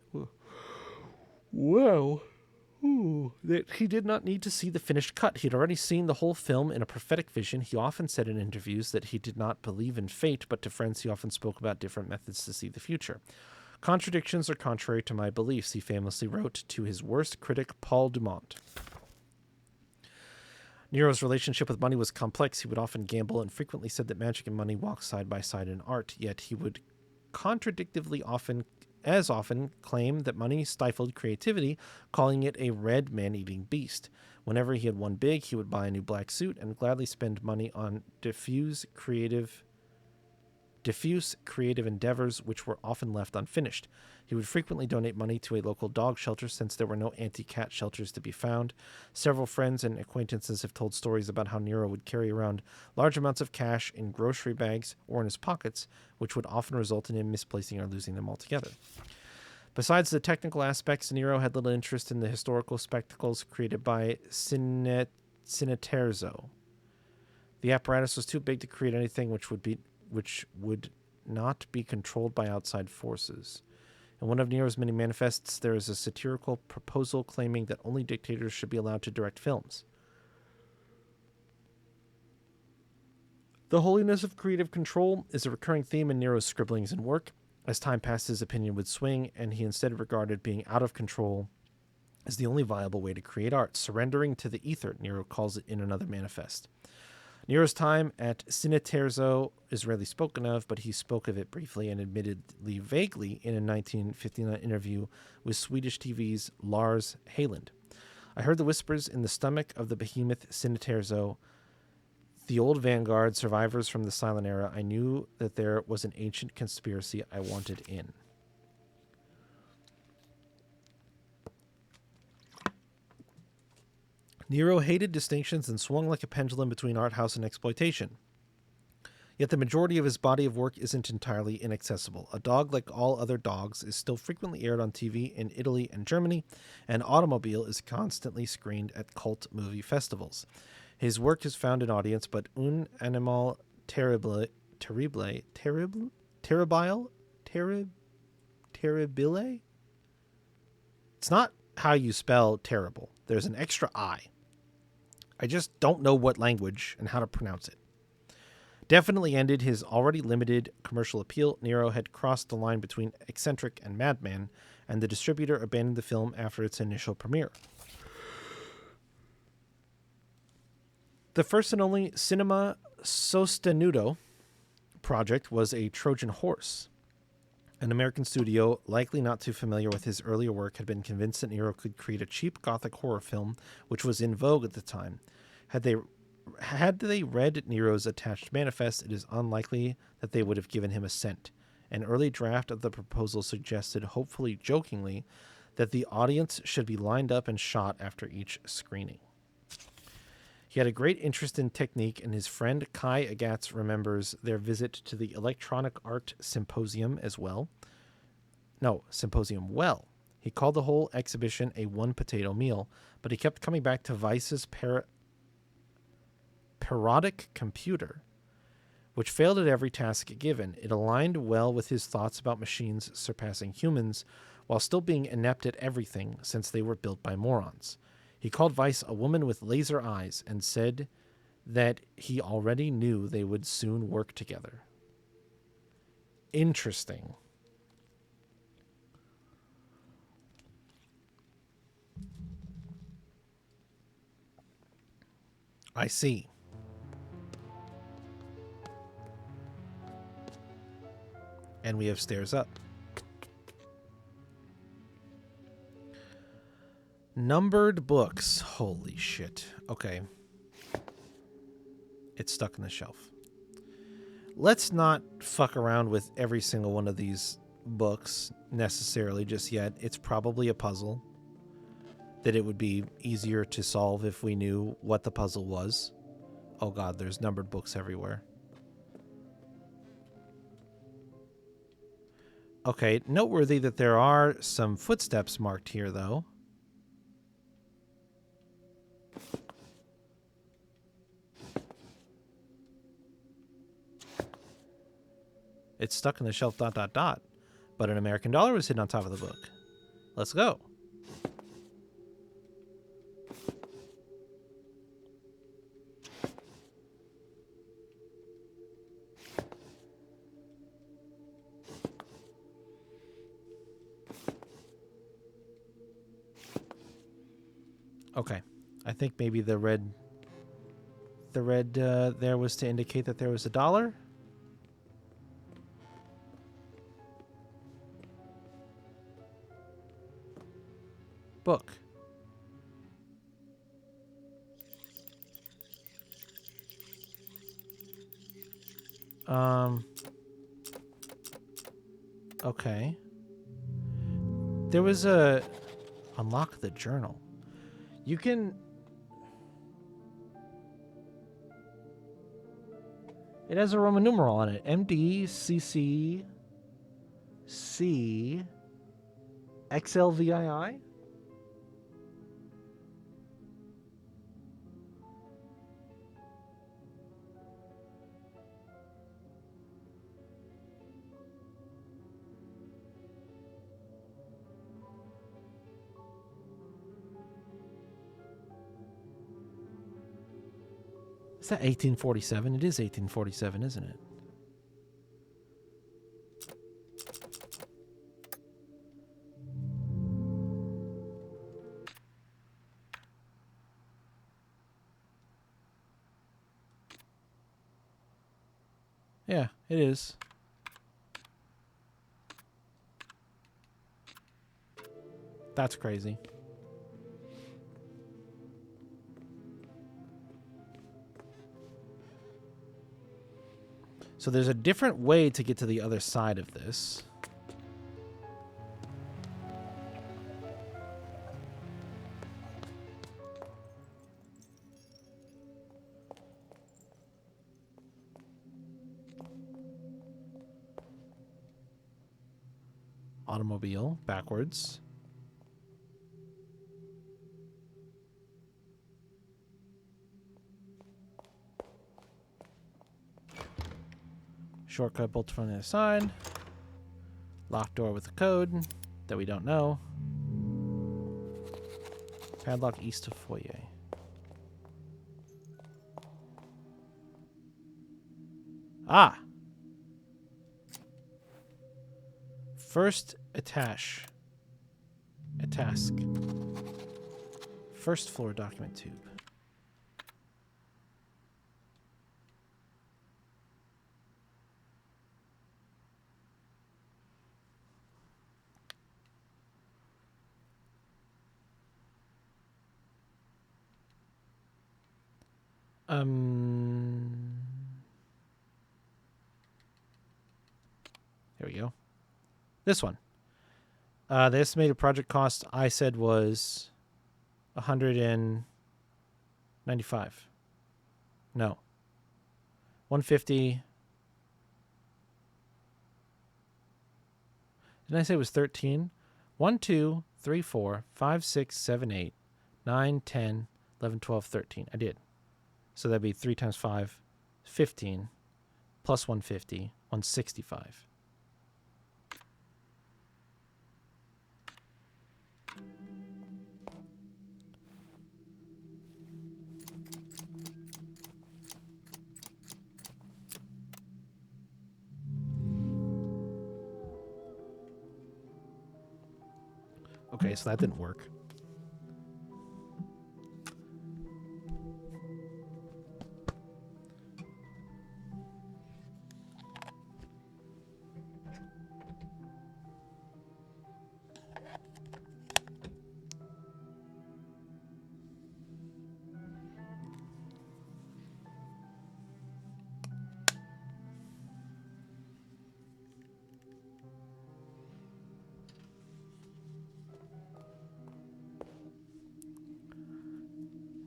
Whoa. Ooh, that he did not need to see the finished cut. He had already seen the whole film in a prophetic vision. He often said in interviews that he did not believe in fate, but to friends he often spoke about different methods to see the future. Contradictions are contrary to my beliefs, he famously wrote to his worst critic, Paul Dumont. Nero's relationship with money was complex. He would often gamble and frequently said that magic and money walk side by side in art, yet he would contradictively often claim that money stifled creativity, calling it a red man-eating beast. Whenever he had won big, he would buy a new black suit and gladly spend money on diffuse creative endeavors which were often left unfinished. He would frequently donate money to a local dog shelter since there were no anti-cat shelters to be found. Several friends and acquaintances have told stories about how Nero would carry around large amounts of cash in grocery bags or in his pockets, which would often result in him misplacing or losing them altogether. Besides the technical aspects, Nero had little interest in the historical spectacles created by Cineterzo. The apparatus was too big to create anything which would not be controlled by outside forces. In one of Nero's many manifests, there is a satirical proposal claiming that only dictators should be allowed to direct films. The holiness of creative control is a recurring theme in Nero's scribblings and work. As time passed, his opinion would swing, and he instead regarded being out of control as the only viable way to create art. Surrendering to the ether, Nero calls it in another manifest. Nero's time at Cineterzo is rarely spoken of, but he spoke of it briefly and admittedly vaguely in a 1959 interview with Swedish TV's Lars Haaland. I heard the whispers in the stomach of the behemoth Cineterzo, the old vanguard, survivors from the silent era. I knew that there was an ancient conspiracy I wanted in. Nero hated distinctions and swung like a pendulum between art house and exploitation. Yet the majority of his body of work isn't entirely inaccessible. A Dog Like All Other Dogs is still frequently aired on TV in Italy and Germany, and Automobile is constantly screened at cult movie festivals. His work has found an audience, but Un Animal Terribile? It's not how you spell terrible. There's an extra I. I just don't know what language and how to pronounce it. Definitely ended his already limited commercial appeal. Nero had crossed the line between eccentric and madman, and the distributor abandoned the film after its initial premiere. The first and only Cinema Sostenuto project was a Trojan Horse. An American studio, likely not too familiar with his earlier work, had been convinced that Nero could create a cheap Gothic horror film, which was in vogue at the time. Had they read Nero's attached manifest, it is unlikely that they would have given him a cent. An early draft of the proposal suggested, hopefully jokingly, that the audience should be lined up and shot after each screening. He had a great interest in technique, and his friend Kai Agatz remembers their visit to the Electronic Art Symposium as well. No, Symposium well. He called the whole exhibition a one-potato meal, but he kept coming back to Weiss's parodic computer, which failed at every task given. It aligned well with his thoughts about machines surpassing humans, while still being inept at everything, since they were built by morons. He called Weiss a woman with laser eyes and said that he already knew they would soon work together. Interesting. I see. And we have stairs up. Numbered books. Holy shit. Okay. It's stuck in the shelf. Let's not fuck around with every single one of these books necessarily just yet. It's probably a puzzle that it would be easier to solve if we knew what the puzzle was. Oh god, there's numbered books everywhere. Okay, noteworthy that there are some footsteps marked here, though. It's stuck in the shelf ... But an American dollar was hidden on top of the book. Let's go. Okay. I think maybe the red there was to indicate that there was a dollar. Book. Okay. There was a unlock the journal. You can... It has a Roman numeral on it. MDCC C XLVII. Is that 1847? It is 1847, isn't it? Yeah, it is. That's crazy. So there's a different way to get to the other side of this. Automobile, backwards. Shortcut bolt from the other side. Locked door with a code that we don't know. Padlock east of foyer. Ah! First attach. A task. First floor document tube. Here we go. This one. The estimated project cost I said was 195. No. 150. Didn't I say it was 13? 1, 2, 3, 4, 5, 6, 7, 8, 9, 10, 11, 12, 13. I did. So that'd be 3 times 5, 15, plus 150, 165. Okay, so that didn't work.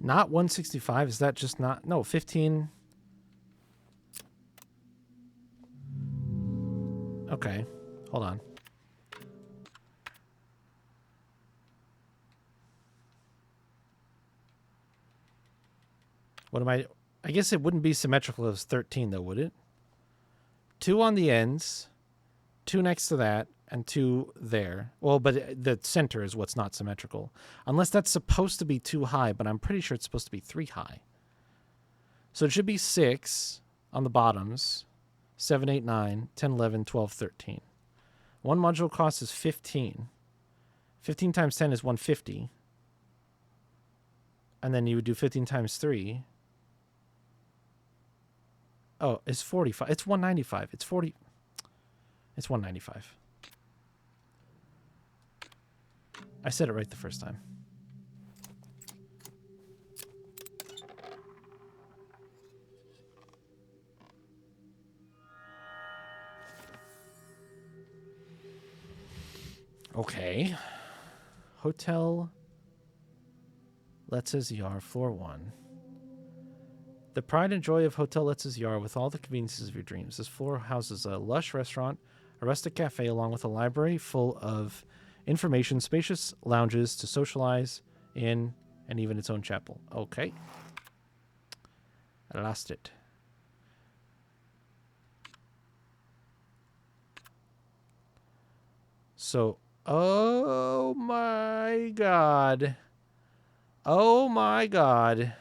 Not 165. Is that just not? No, 15. Okay. Hold on. What am I guess it wouldn't be symmetrical if it was 13, though, would it? 2 on the ends, 2 next to that, and 2 there. Well, but the center is what's not symmetrical. Unless that's supposed to be too high, but I'm pretty sure it's supposed to be 3 high. So it should be 6 on the bottoms, 7, 8, 9, 10, 11, 12, 13. One module cost is 15. 15 times 10 is 150. And then you would do 15 times 3. Oh, it's 45. It's 195. It's 40. It's 195. I said it right the first time. Okay. Hotel Letz's Yar, floor 1. The pride and joy of Hotel Letz's Yar with all the conveniences of your dreams. This floor houses a lush restaurant, a rustic cafe, along with a library full of information, spacious lounges to socialize in, and even its own chapel. Okay. I lost it. So, oh my God. Oh my God.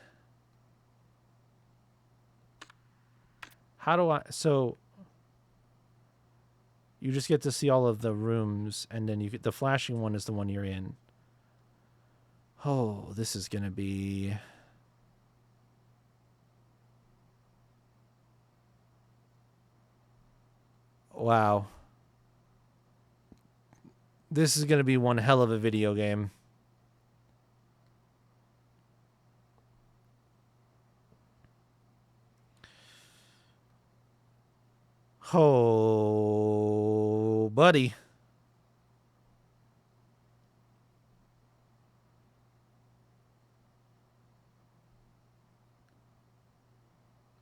How do I... So, you just get to see all of the rooms, and then you get... The flashing one is the one you're in. Oh, this is going to be... Wow. This is going to be one hell of a video game. Oh, buddy.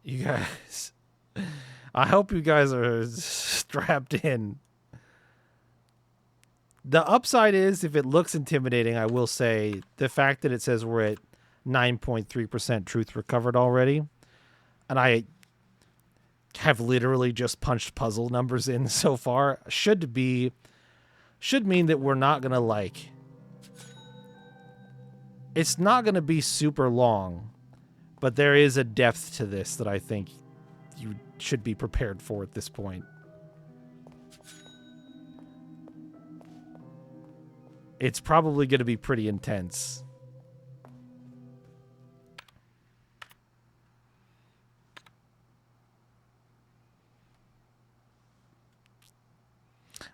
You guys, I hope you guys are strapped in. The upside is, if it looks intimidating, I will say the fact that it says we're at 9.3% truth recovered already, and I have literally just punched puzzle numbers in so far, should mean that we're not going to, like, it's not going to be super long, but there is a depth to this that I think you should be prepared for at this point. It's probably going to be pretty intense.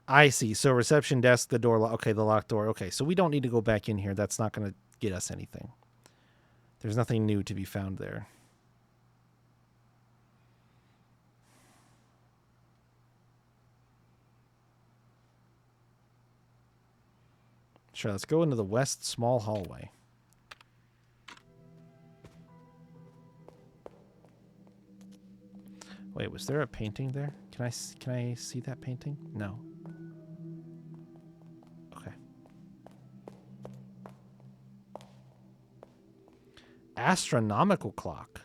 I see. So reception desk, the door. Okay, the locked door. Okay, so we don't need to go back in here. That's not going to get us anything. There's nothing new to be found there. Sure, let's go into the west small hallway. Wait, was there a painting there? Can I see that painting? No. Okay. Astronomical clock.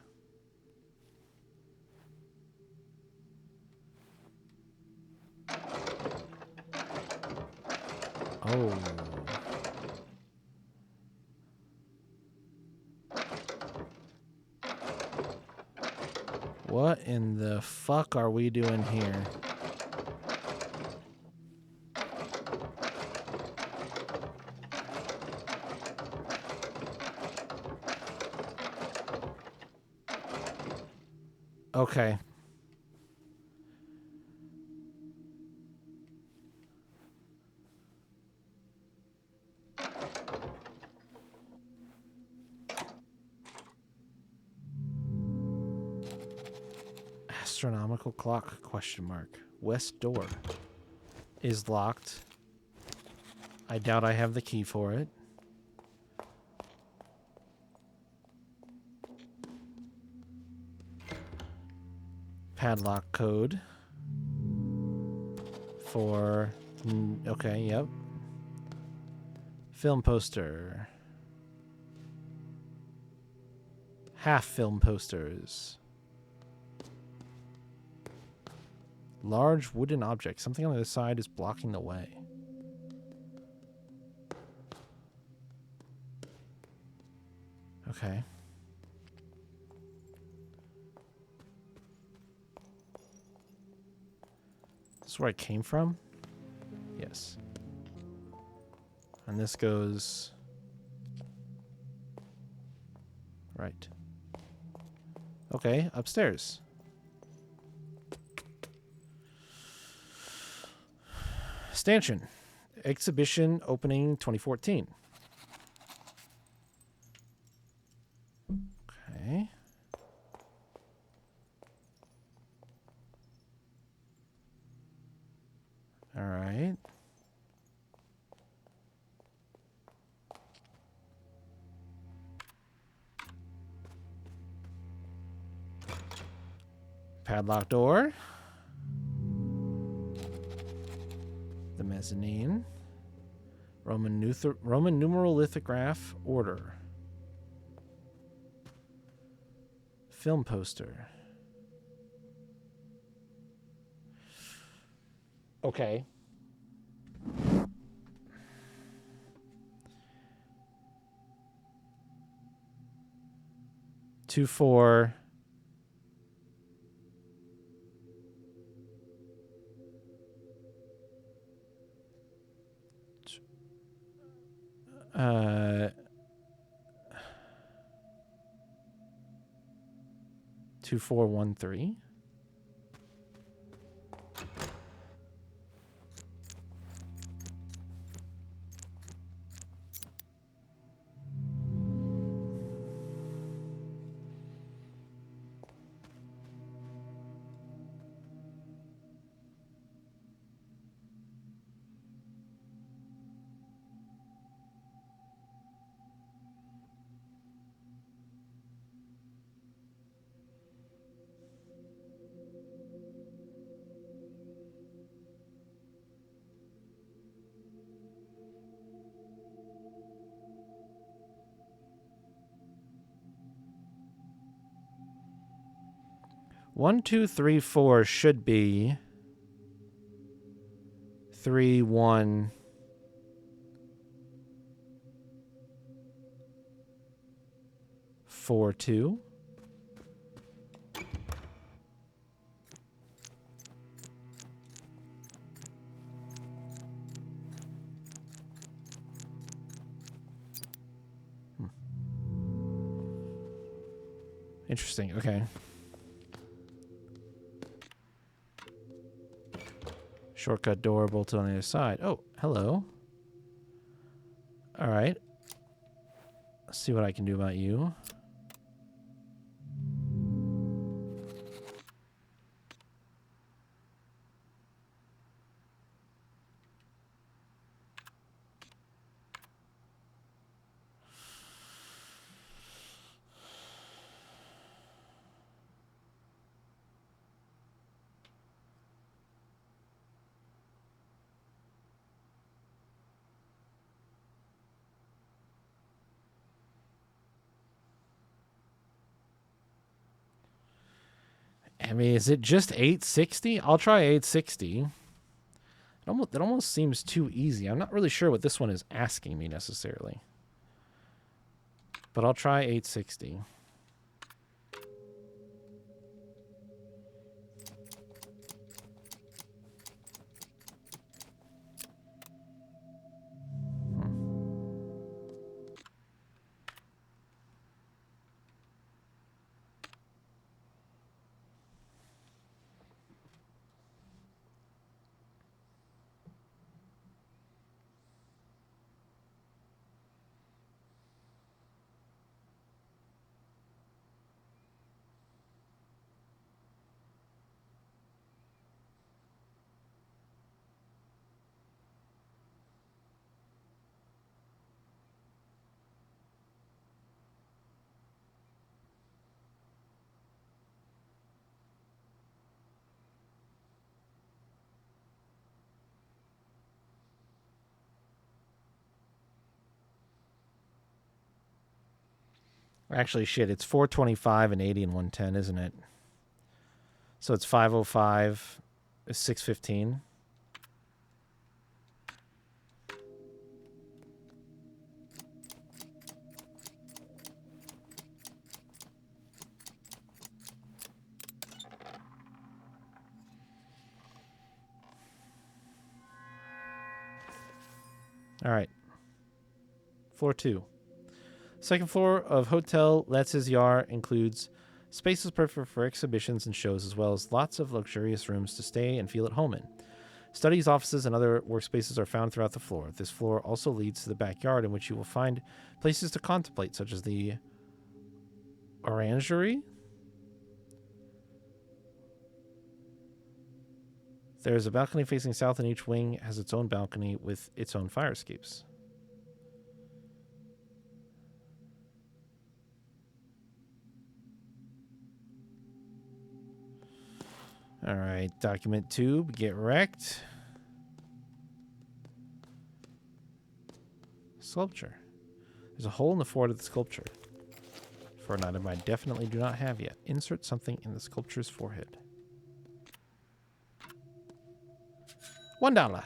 Oh. What in the fuck are we doing here? Okay. Astronomical clock, question mark. West door is locked. I doubt I have the key for it. Padlock code for... okay, yep. Film poster. Half film posters. Large wooden object. Something on the other side is blocking the way. Okay. This is where I came from? Yes. And this goes... right. Okay, upstairs. Stanchion. Exhibition opening 2014. Okay. All right. Padlock door. The mezzanine. Roman numeral lithograph order. Film poster. Okay. Two, four. Uh, 2413. One, two, three, four should be 3, 1, 4, 2. Interesting. Okay. Shortcut door bolted on the other side. Oh, hello. All right. Let's see what I can do about you. I mean, is it just 860? I'll try 860. That almost seems too easy. I'm not really sure what this one is asking me necessarily. But I'll try 860. Actually, shit, it's 425 and 80 and 110, isn't it? So it's 505, 615. All right. Floor 2. Second floor of Hotel Letz's Yard includes spaces perfect for exhibitions and shows, as well as lots of luxurious rooms to stay and feel at home in. Studies, offices, and other workspaces are found throughout the floor. This floor also leads to the backyard, in which you will find places to contemplate, such as the orangery. There is a balcony facing south, and each wing has its own balcony with its own fire escapes. All right, document 2, get wrecked. Sculpture. There's a hole in the forehead of the sculpture. For an item I definitely do not have yet. Insert something in the sculpture's forehead. $1.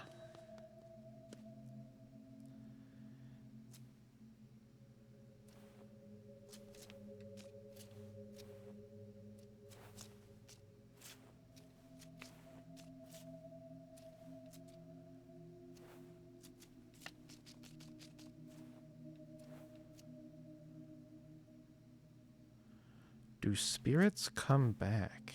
Do spirits come back?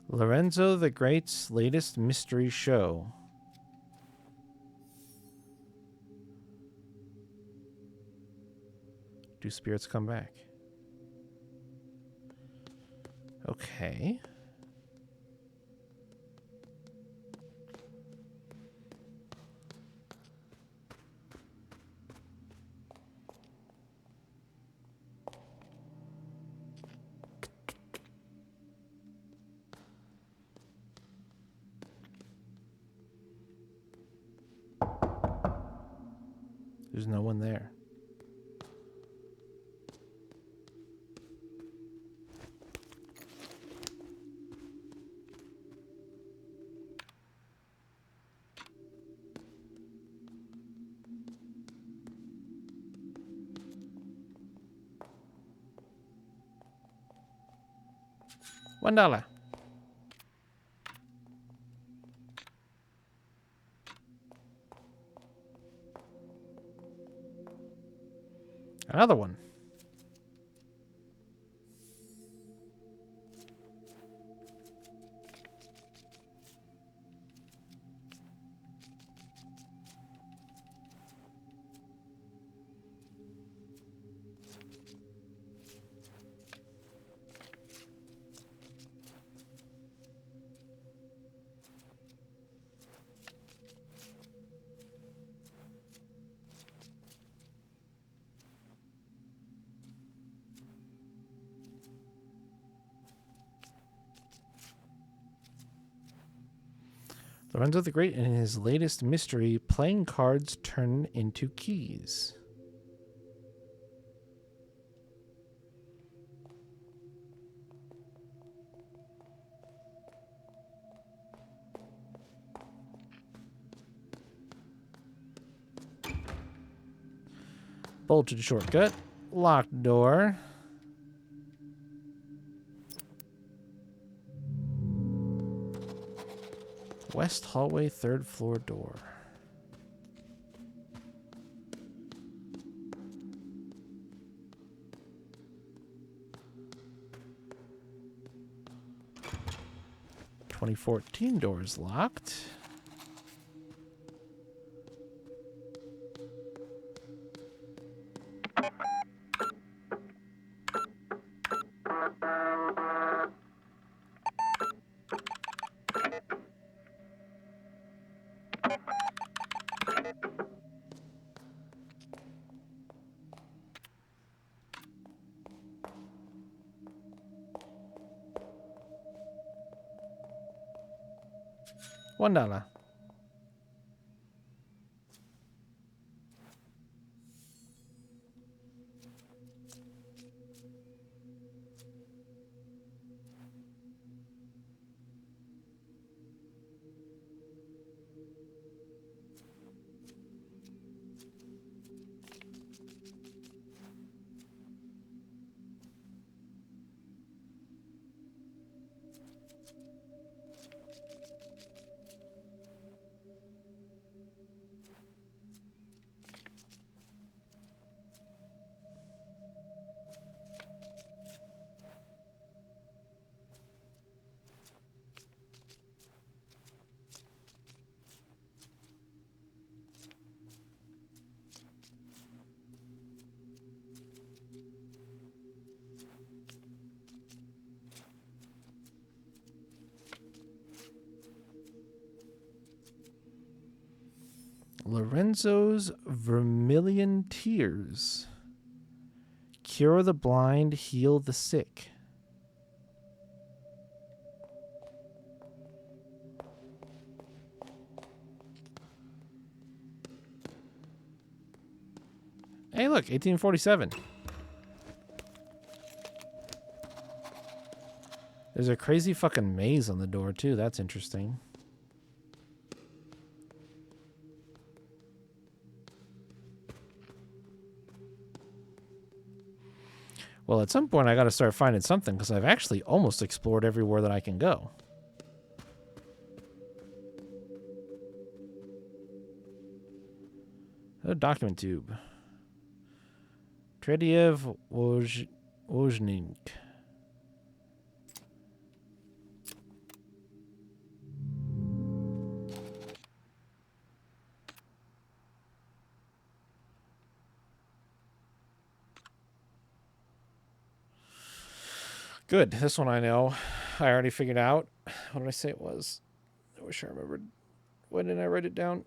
Lorenzo the Great's latest mystery show. Do spirits come back? Okay. There's no one there. $1. Another one. Lorenzo the Great in his latest mystery, playing cards turn into keys. Bolted shortcut. Locked door. West hallway, third floor door. (2014) doors locked. $1. Lorenzo's Vermilion Tears. Cure the blind, heal the sick. Hey, look, 1847. There's a crazy fucking maze on the door, too. That's interesting. Well, at some point, I got to start finding something, because I've actually almost explored everywhere that I can go. A document tube. Trediev Woznik. Good. This one I know. I already figured out. What did I say it was? I wish I remembered. When did I write it down?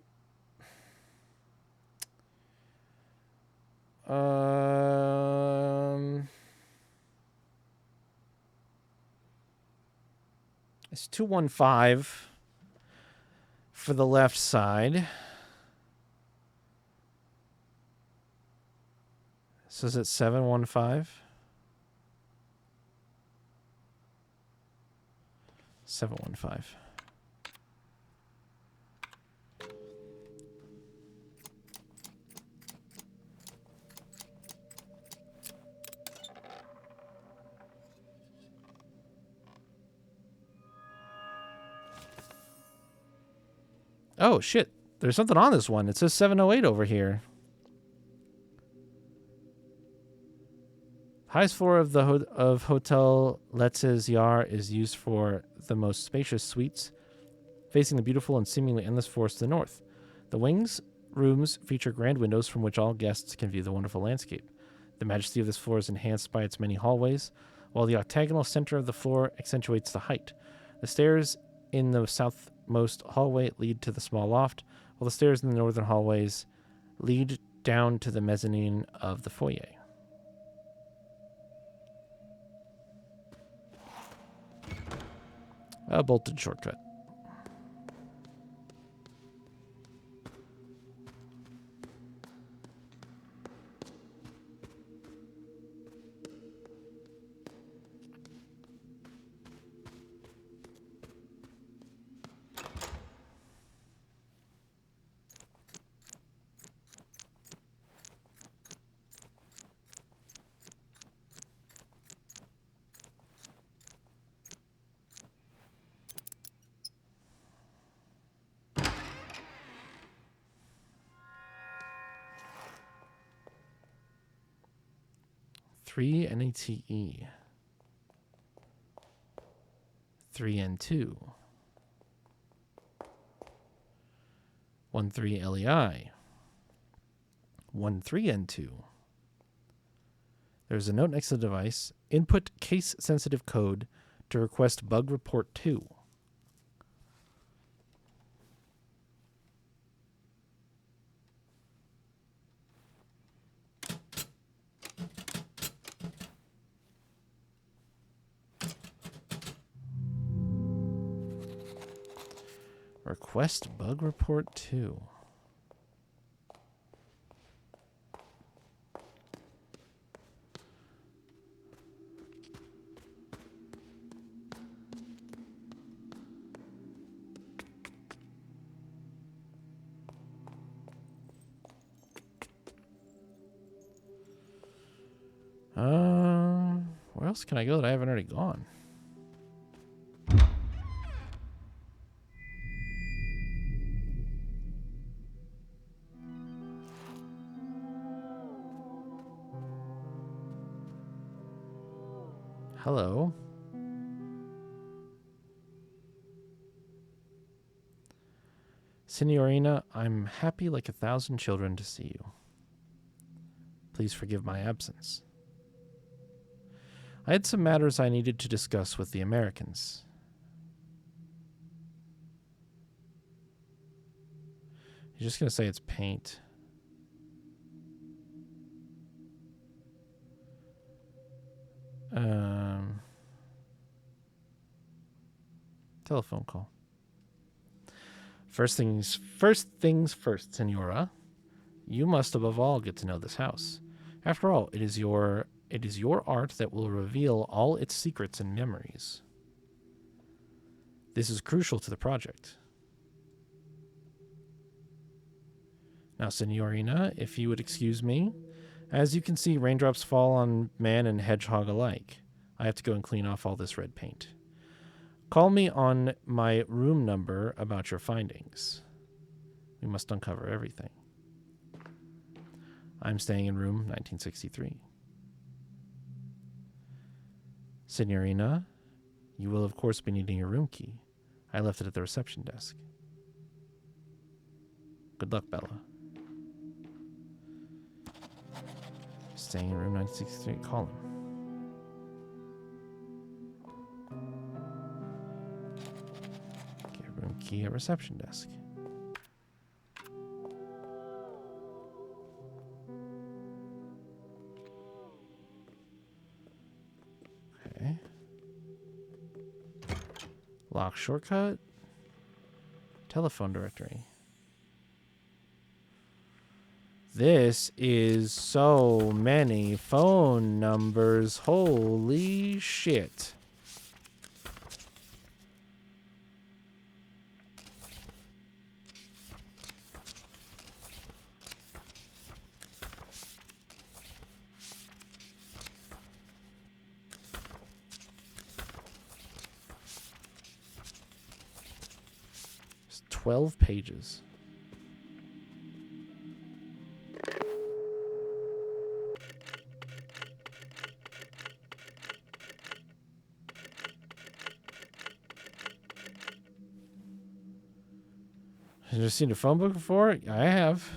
It's 215 for the left side. So is it 715? 715. Oh, shit. There's something on this one. It says 708 over here. Highest floor of the of Hotel Letz's Yar is used for the most spacious suites, facing the beautiful and seemingly endless forest to the north. The wings rooms feature grand windows from which all guests can view the wonderful landscape. The majesty of this floor is enhanced by its many hallways, while the octagonal center of the floor accentuates the height. The stairs in the southmost hallway lead to the small loft, while the stairs in the northern hallways lead down to the mezzanine of the foyer. A bolted shortcut. Three NATE. 3N2. 13 LEI. 13N2. There's a note next to the device. Input case-sensitive code to request bug report 2. Request bug report 2. Where else can I go that I haven't already gone? Hello. Signorina, I'm happy like 1,000 children to see you. Please forgive my absence. I had some matters I needed to discuss with the Americans. You're just going to say it's paint. Telephone call. First things first, Senora. You must above all get to know this house. After all, it is your art that will reveal all its secrets and memories. This is crucial to the project. Now, Signorina, if you would excuse me, as you can see, raindrops fall on man and hedgehog alike. I have to go and clean off all this red paint. Call me on my room number about your findings. We must uncover everything. I'm staying in room 1963. Signorina, you will of course be needing your room key. I left it at the reception desk. Good luck, Bella. Staying in room 1963. Call him. Get room key at reception desk. Okay. Lock shortcut. Telephone directory. This is so many phone numbers. Holy shit. It's 12 pages. Have you seen a phone book before? I have.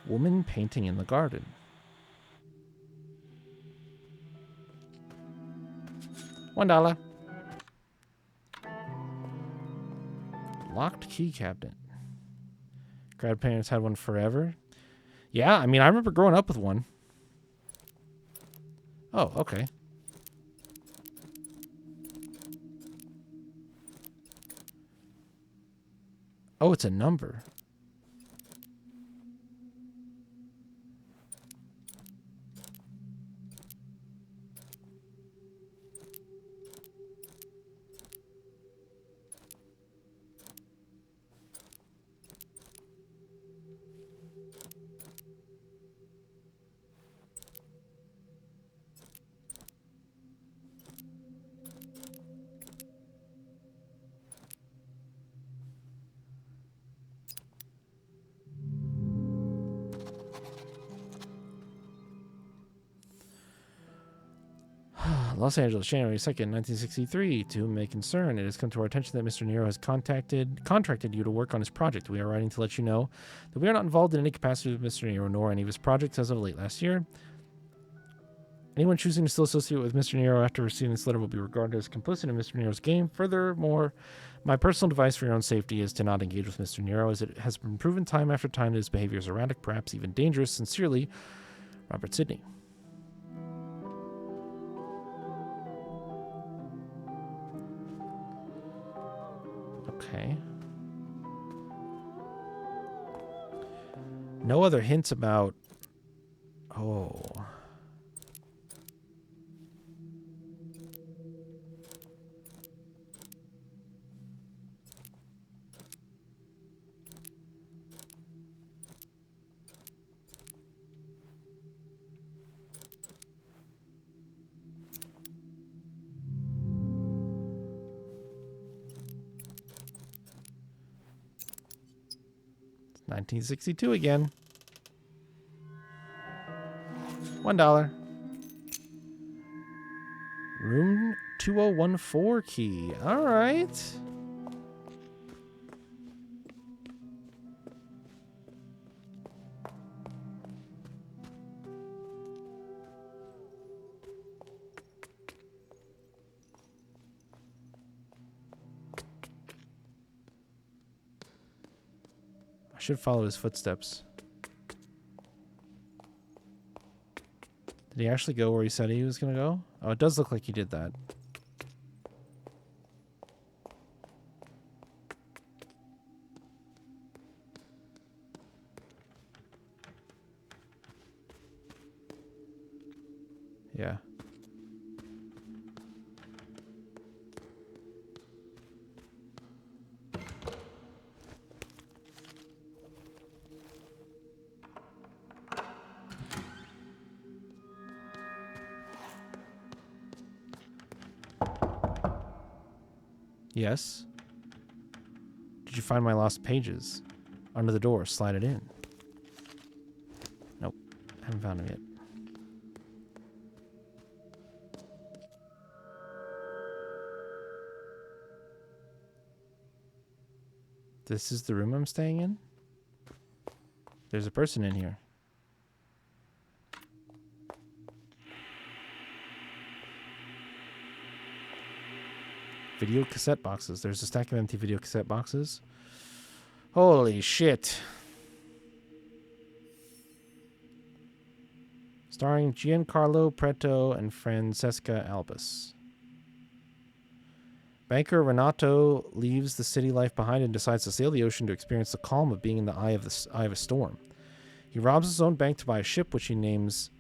Woman painting in the garden. $1. Locked key cabinet. Grandparents had one forever. Yeah, I mean, I remember growing up with one. Oh, okay. Oh, it's a number. Los Angeles, January 2nd, 1963. To whom may concern, it has come to our attention that Mr. Nero has contracted you to work on his project. We are writing to let you know that we are not involved in any capacity with Mr. Nero nor any of his projects as of late last year. Anyone choosing to still associate with Mr. Nero after receiving this letter will be regarded as complicit in Mr. Nero's game. Furthermore, my personal advice for your own safety is to not engage with Mr. Nero, as it has been proven time after time that his behavior is erratic, perhaps even dangerous. Sincerely, Robert Sidney. Okay. No other hints about... Oh... 1962 again. $1. Room 2014 key. All right. I should follow his footsteps. Did he actually go where he said he was going to go? Oh, it does look like he did that. Yeah. Yes. Did you find my lost pages? Under the door, slide it in. Nope. Haven't found them yet. This is the room I'm staying in? There's a person in here. Video cassette boxes. There's a stack of empty video cassette boxes. Holy shit. Starring Giancarlo Preto and Francesca Albus. Banker Renato leaves the city life behind and decides to sail the ocean to experience the calm of being in the eye of a storm. He robs his own bank to buy a ship, which he names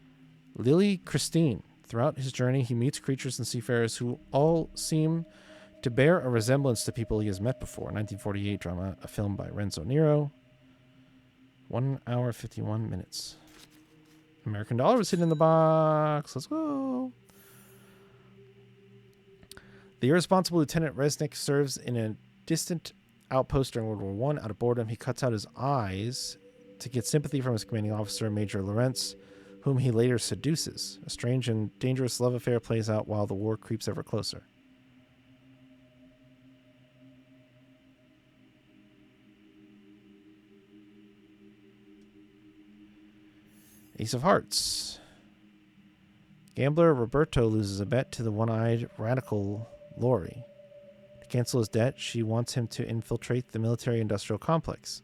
Lily Christine. Throughout his journey, he meets creatures and seafarers who all seem to bear a resemblance to people he has met before. 1948 drama, a film by Renzo Nero. 1 hour, 51 minutes. American dollar was hidden in the box. Let's go. The irresponsible Lieutenant Resnick serves in a distant outpost during World War I. Out of boredom, he cuts out his eyes to get sympathy from his commanding officer, Major Lawrence, whom he later seduces. A strange and dangerous love affair plays out while the war creeps ever closer. Ace of Hearts. Gambler Roberto loses a bet to the one-eyed radical Lori. To cancel his debt, she wants him to infiltrate the military-industrial complex.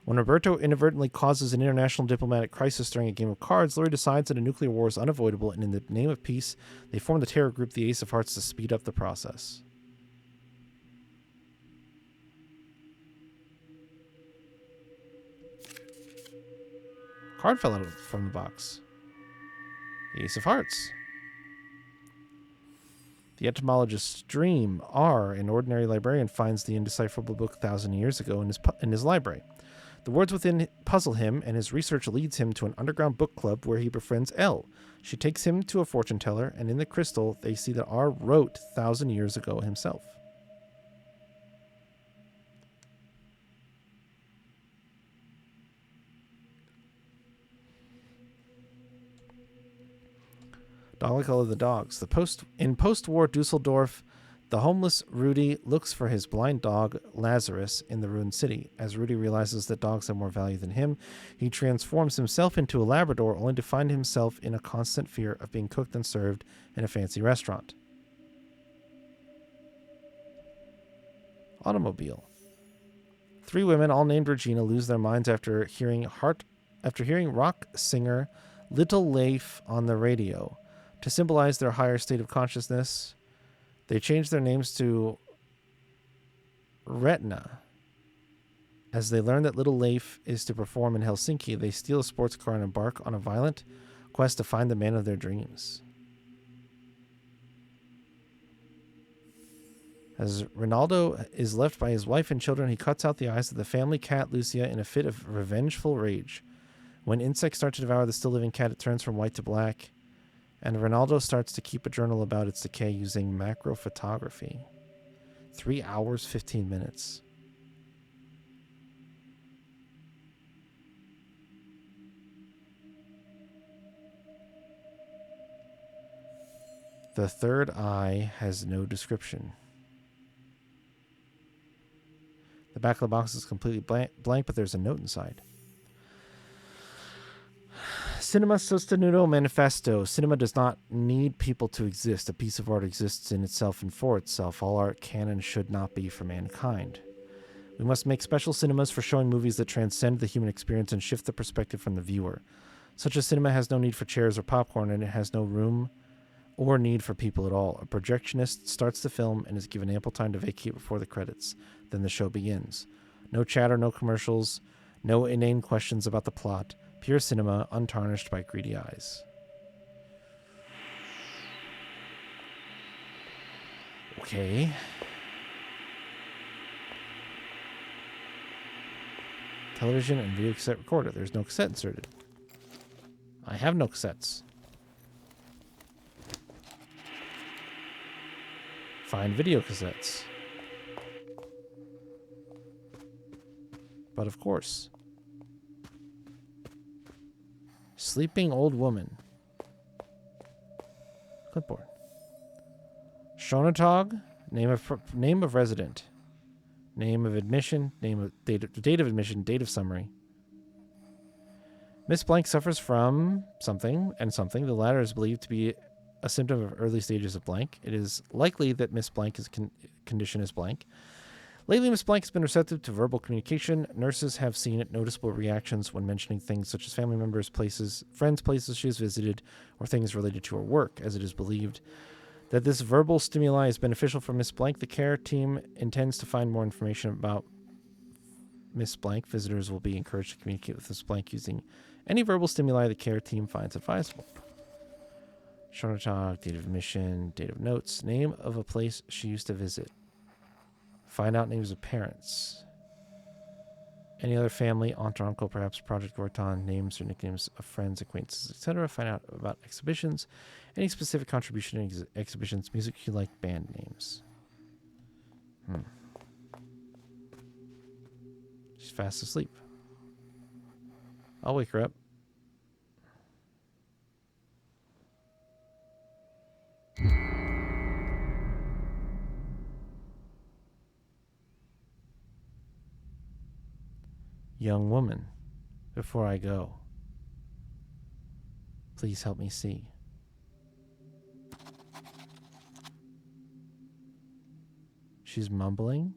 When Roberto inadvertently causes an international diplomatic crisis during a game of cards, Lori decides that a nuclear war is unavoidable, and in the name of peace, they form the terror group the Ace of Hearts to speed up the process. Card fell out from the box. The Ace of Hearts. The etymologist's dream, R, an ordinary librarian, finds the indecipherable book 1,000 years ago in his library. The words within puzzle him, and his research leads him to an underground book club where he befriends L. She takes him to a fortune teller, and in the crystal, they see that R wrote 1,000 years ago himself. Dalek of the Dogs. In post-war Dusseldorf, The homeless Rudy looks for his blind dog, Lazarus, in the ruined city. As Rudy realizes that dogs have more value than him, he transforms himself into a Labrador, only to find himself in a constant fear of being cooked and served in a fancy restaurant. Automobile. 3 women, all named Regina, lose their minds after hearing rock singer Little Leif on the radio. To symbolize their higher state of consciousness, they change their names to Retina. As they learn that Little Leif is to perform in Helsinki, they steal a sports car and embark on a violent quest to find the man of their dreams. As Ronaldo is left by his wife and children, he cuts out the eyes of the family cat Lucia in a fit of revengeful rage. When insects start to devour the still living cat, it turns from white to black, and Ronaldo starts to keep a journal about its decay using macro photography. 3 hours, 15 minutes. The third eye has no description. The back of the box is completely blank, but there's a note inside. Cinema Sostenuto Manifesto. Cinema does not need people to exist. A piece of art exists in itself and for itself. All art can and should not be for mankind. We must make special cinemas for showing movies that transcend the human experience and shift the perspective from the viewer. Such a cinema has no need for chairs or popcorn, and it has no room or need for people at all. A projectionist starts the film and is given ample time to vacate before the credits. Then the show begins. No chatter, no commercials, no inane questions about the plot. Pure cinema, untarnished by greedy eyes. Okay. Television and video cassette recorder. There's no cassette inserted. I have no cassettes. Find video cassettes. But of course. Sleeping old woman. Clipboard. Shonatog, name of resident. Name of admission, date of admission, date of summary. Miss Blank suffers from something and something. The latter is believed to be a symptom of early stages of blank. It is likely that Miss Blank's condition is blank. Lately, Miss Blank has been receptive to verbal communication. Nurses have seen noticeable reactions when mentioning things such as family members, places, friends, places she has visited, or things related to her work. As it is believed that this verbal stimuli is beneficial for Miss Blank, the care team intends to find more information about Miss Blank. Visitors will be encouraged to communicate with Miss Blank using any verbal stimuli the care team finds advisable. Shonatog, date of admission, date of notes, name of a place she used to visit. Find out names of parents. Any other family, aunt or uncle, perhaps Project Vorton, names or nicknames of friends, acquaintances, etc. Find out about exhibitions, any specific contribution in exhibitions, music you like, band names. She's fast asleep. I'll wake her up. Young woman, before I go, please help me see. She's mumbling.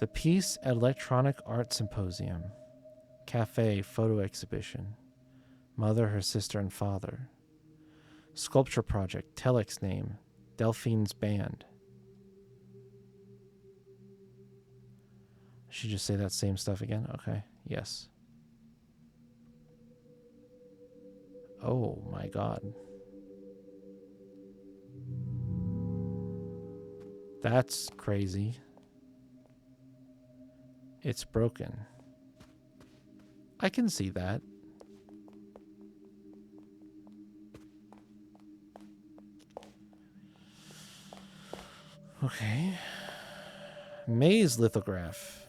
The Peace Electronic Art Symposium. Cafe photo exhibition. Mother, her sister, and father. Sculpture project. Telex name. Delphine's band. She just say that same stuff again? Okay. Yes. Oh my God. That's crazy. It's broken. I can see that. Okay. Maze lithograph.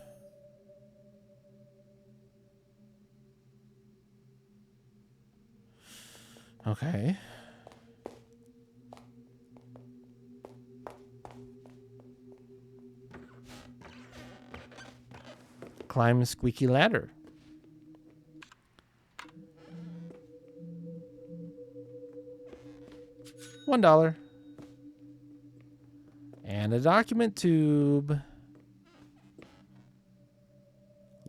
Okay. climb a squeaky ladder. $1. And a document tube.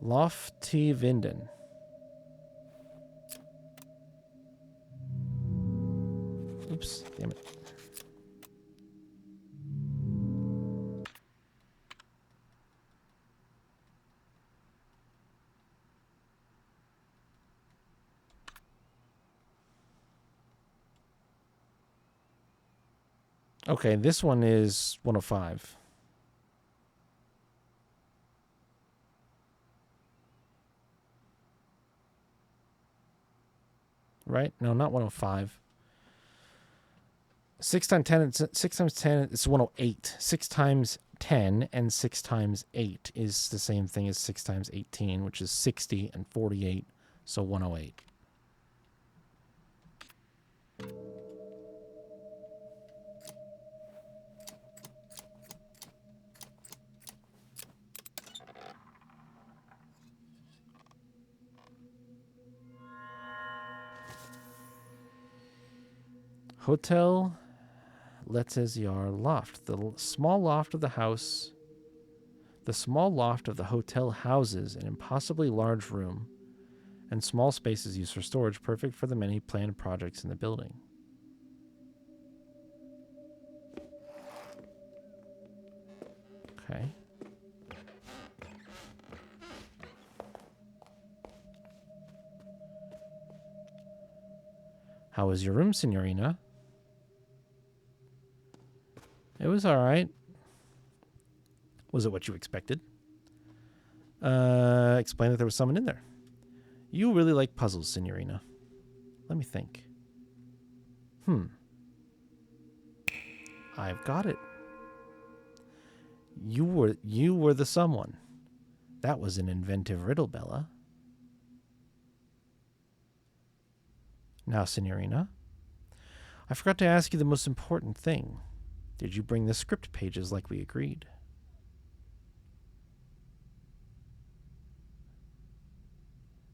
Lofty Vinden. Oops, damn it. Okay, this one is 105. Right? No, not 105. 6 times 10, 6 times 10 is 108. 6 times 10 and 6 times 8 is the same thing as 6 times 18, which is 60 and 48, so 108. Hotel Letziar Loft. The small loft of the house. The small loft of the hotel houses an impossibly large room and small spaces used for storage, perfect for the many planned projects in the building. Okay. How was your room, Signorina? It was all right. Was it what you expected? Explain that there was someone in there. You really like puzzles, Signorina. Let me think. I've got it. You were the someone. That was an inventive riddle, Bella. Now, Signorina, I forgot to ask you the most important thing. Did you bring the script pages like we agreed?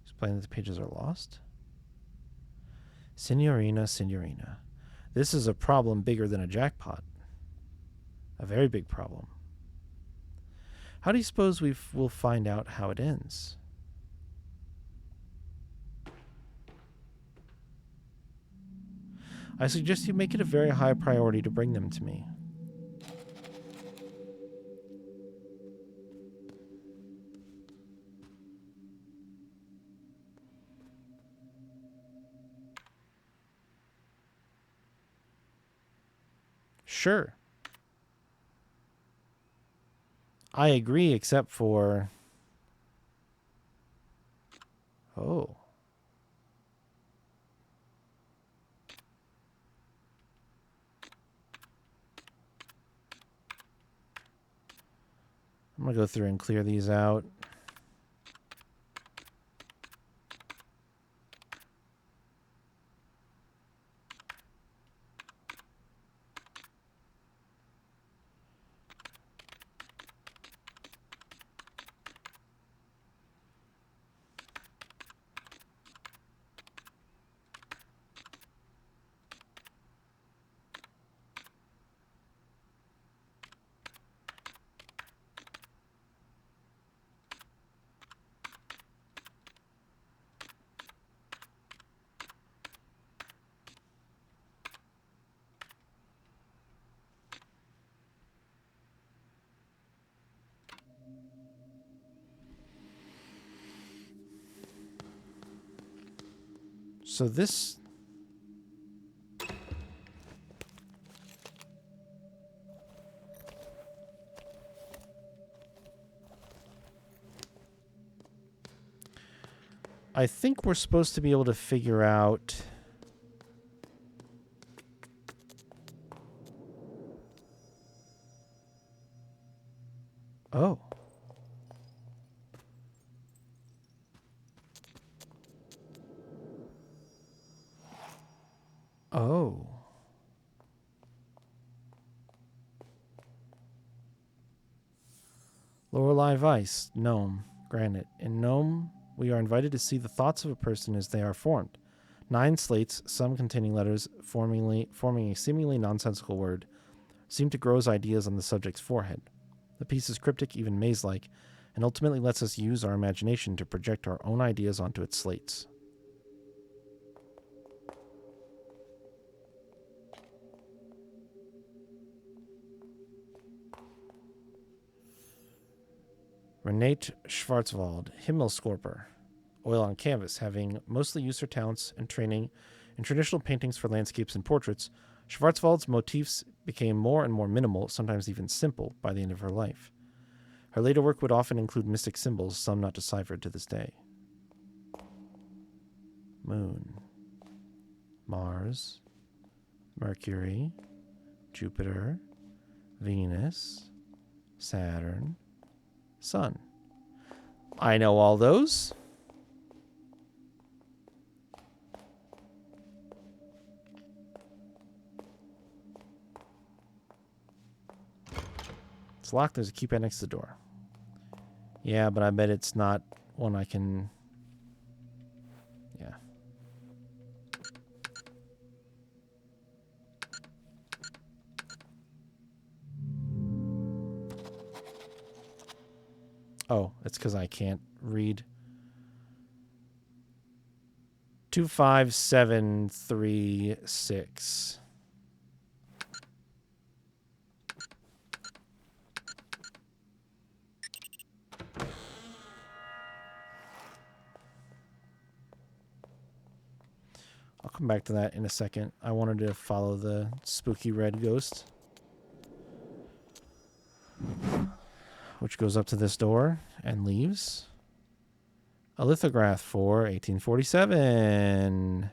Explain that the pages are lost? Signorina, Signorina, this is a problem bigger than a jackpot. A very big problem. How do you suppose we'll find out how it ends? I suggest you make it a very high priority to bring them to me. Sure. I agree, except for... Oh. I'm going to go through and clear these out. So this... I think we're supposed to be able to figure out... Oh. Oh. Lorelei Weiss, gnome. Granite. In Gnome, we are invited to see the thoughts of a person as they are formed. 9 slates, some containing letters forming a seemingly nonsensical word, seem to grow as ideas on the subject's forehead. The piece is cryptic, even maze-like, and ultimately lets us use our imagination to project our own ideas onto its slates. Renate Schwarzwald, Himmelskorper. Oil on canvas. Having mostly used her talents and training in traditional paintings for landscapes and portraits, Schwarzwald's motifs became more and more minimal, sometimes even simple, by the end of her life. Her later work would often include mystic symbols, some not deciphered to this day. Moon. Mars. Mercury. Jupiter. Venus. Saturn. Sun. I know all those. It's locked. There's a keypad next to the door. Yeah, but I bet it's not one I can... Yeah. Oh, it's because I can't read. 25736. I'll come back to that in a second. I wanted to follow the spooky red ghost, which goes up to this door and leaves. A lithograph for 1847.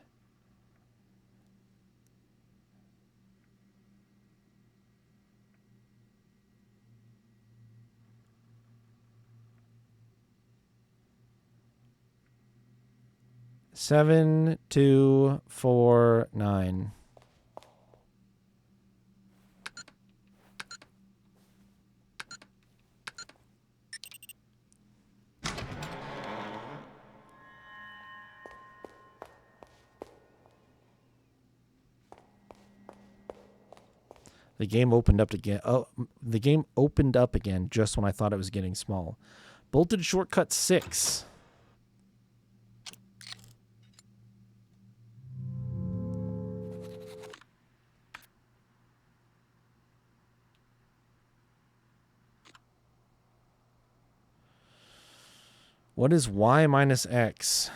Seven, 2, 4, 9. The game opened up again. Oh, the game opened up again just when I thought it was getting small. Bolted shortcut 6. What is y minus x?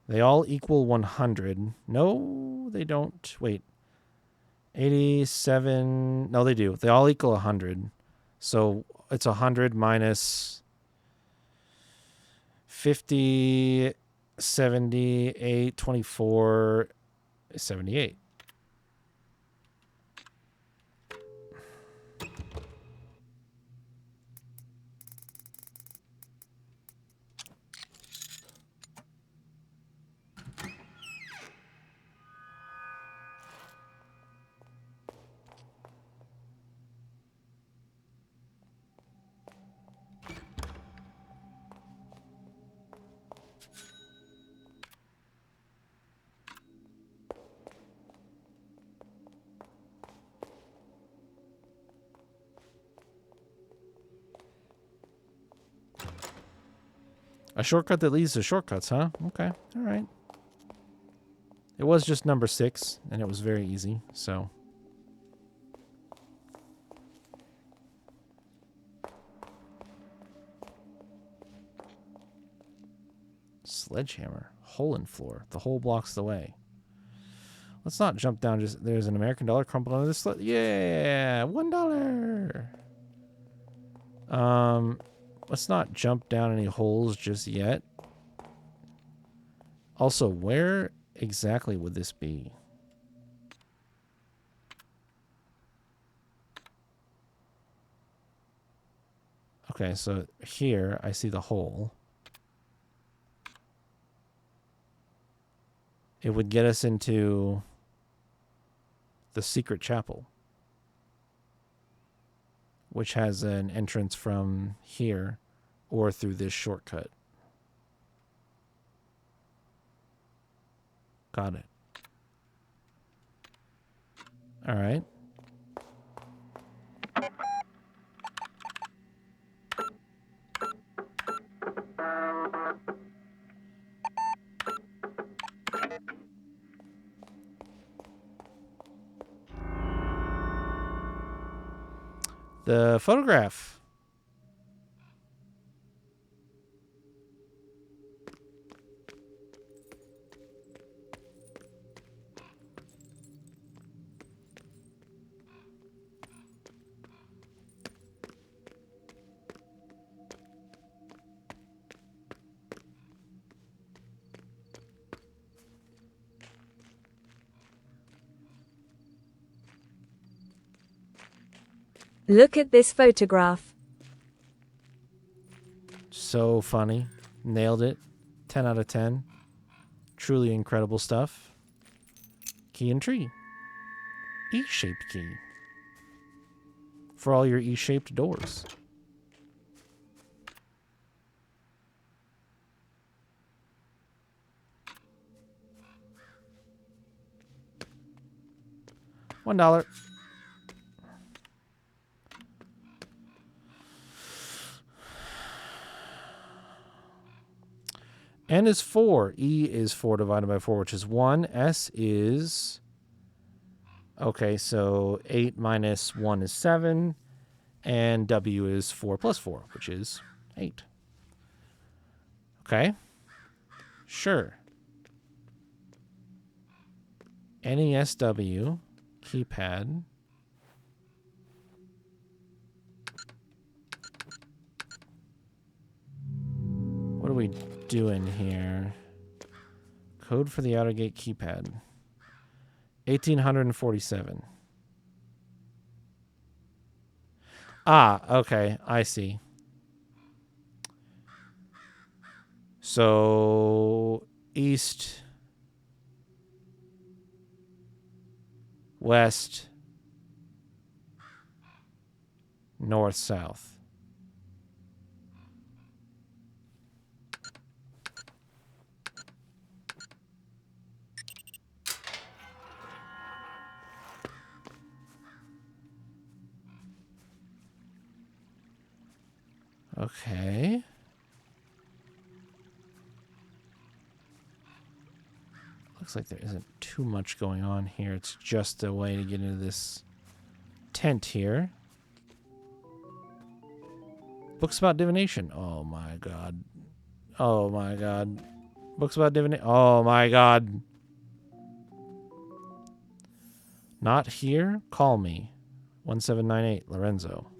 They all equal 100. No, they don't. Wait. 87. No, they do. They all equal 100. So it's 100 minus 50, 78, 24, 78. A shortcut that leads to shortcuts, huh? Okay. All right. It was just number 6, and it was very easy, so... Sledgehammer. Hole in floor. The hole blocks the way. Let's not jump down. Just there's an American dollar crumpled under this. Yeah, $1. Let's not jump down any holes just yet. Also, where exactly would this be? Okay, so here I see the hole. It would get us into the secret chapel. which has an entrance from here or through this shortcut. Got it. All right. The photograph. Look at this photograph. So funny. Nailed it. 10 out of 10. Truly incredible stuff. Key and tree. E-shaped key. For all your E-shaped doors. $1. N is 4. E is 4 divided by 4, which is 1. S is... Okay, so 8 minus 1 is 7. And W is 4 plus 4, which is 8. Okay. Sure. NESW, keypad. What are we doing here? Code for the outer gate keypad. 1847. Ah, okay, I see. So, east, west, north, south. Okay. Looks like there isn't too much going on here. It's just a way to get into this tent here. Books about divination. Oh my god. Oh my god. Books about divination. Oh my god. Not here? Call me. 1798 Lorenzo.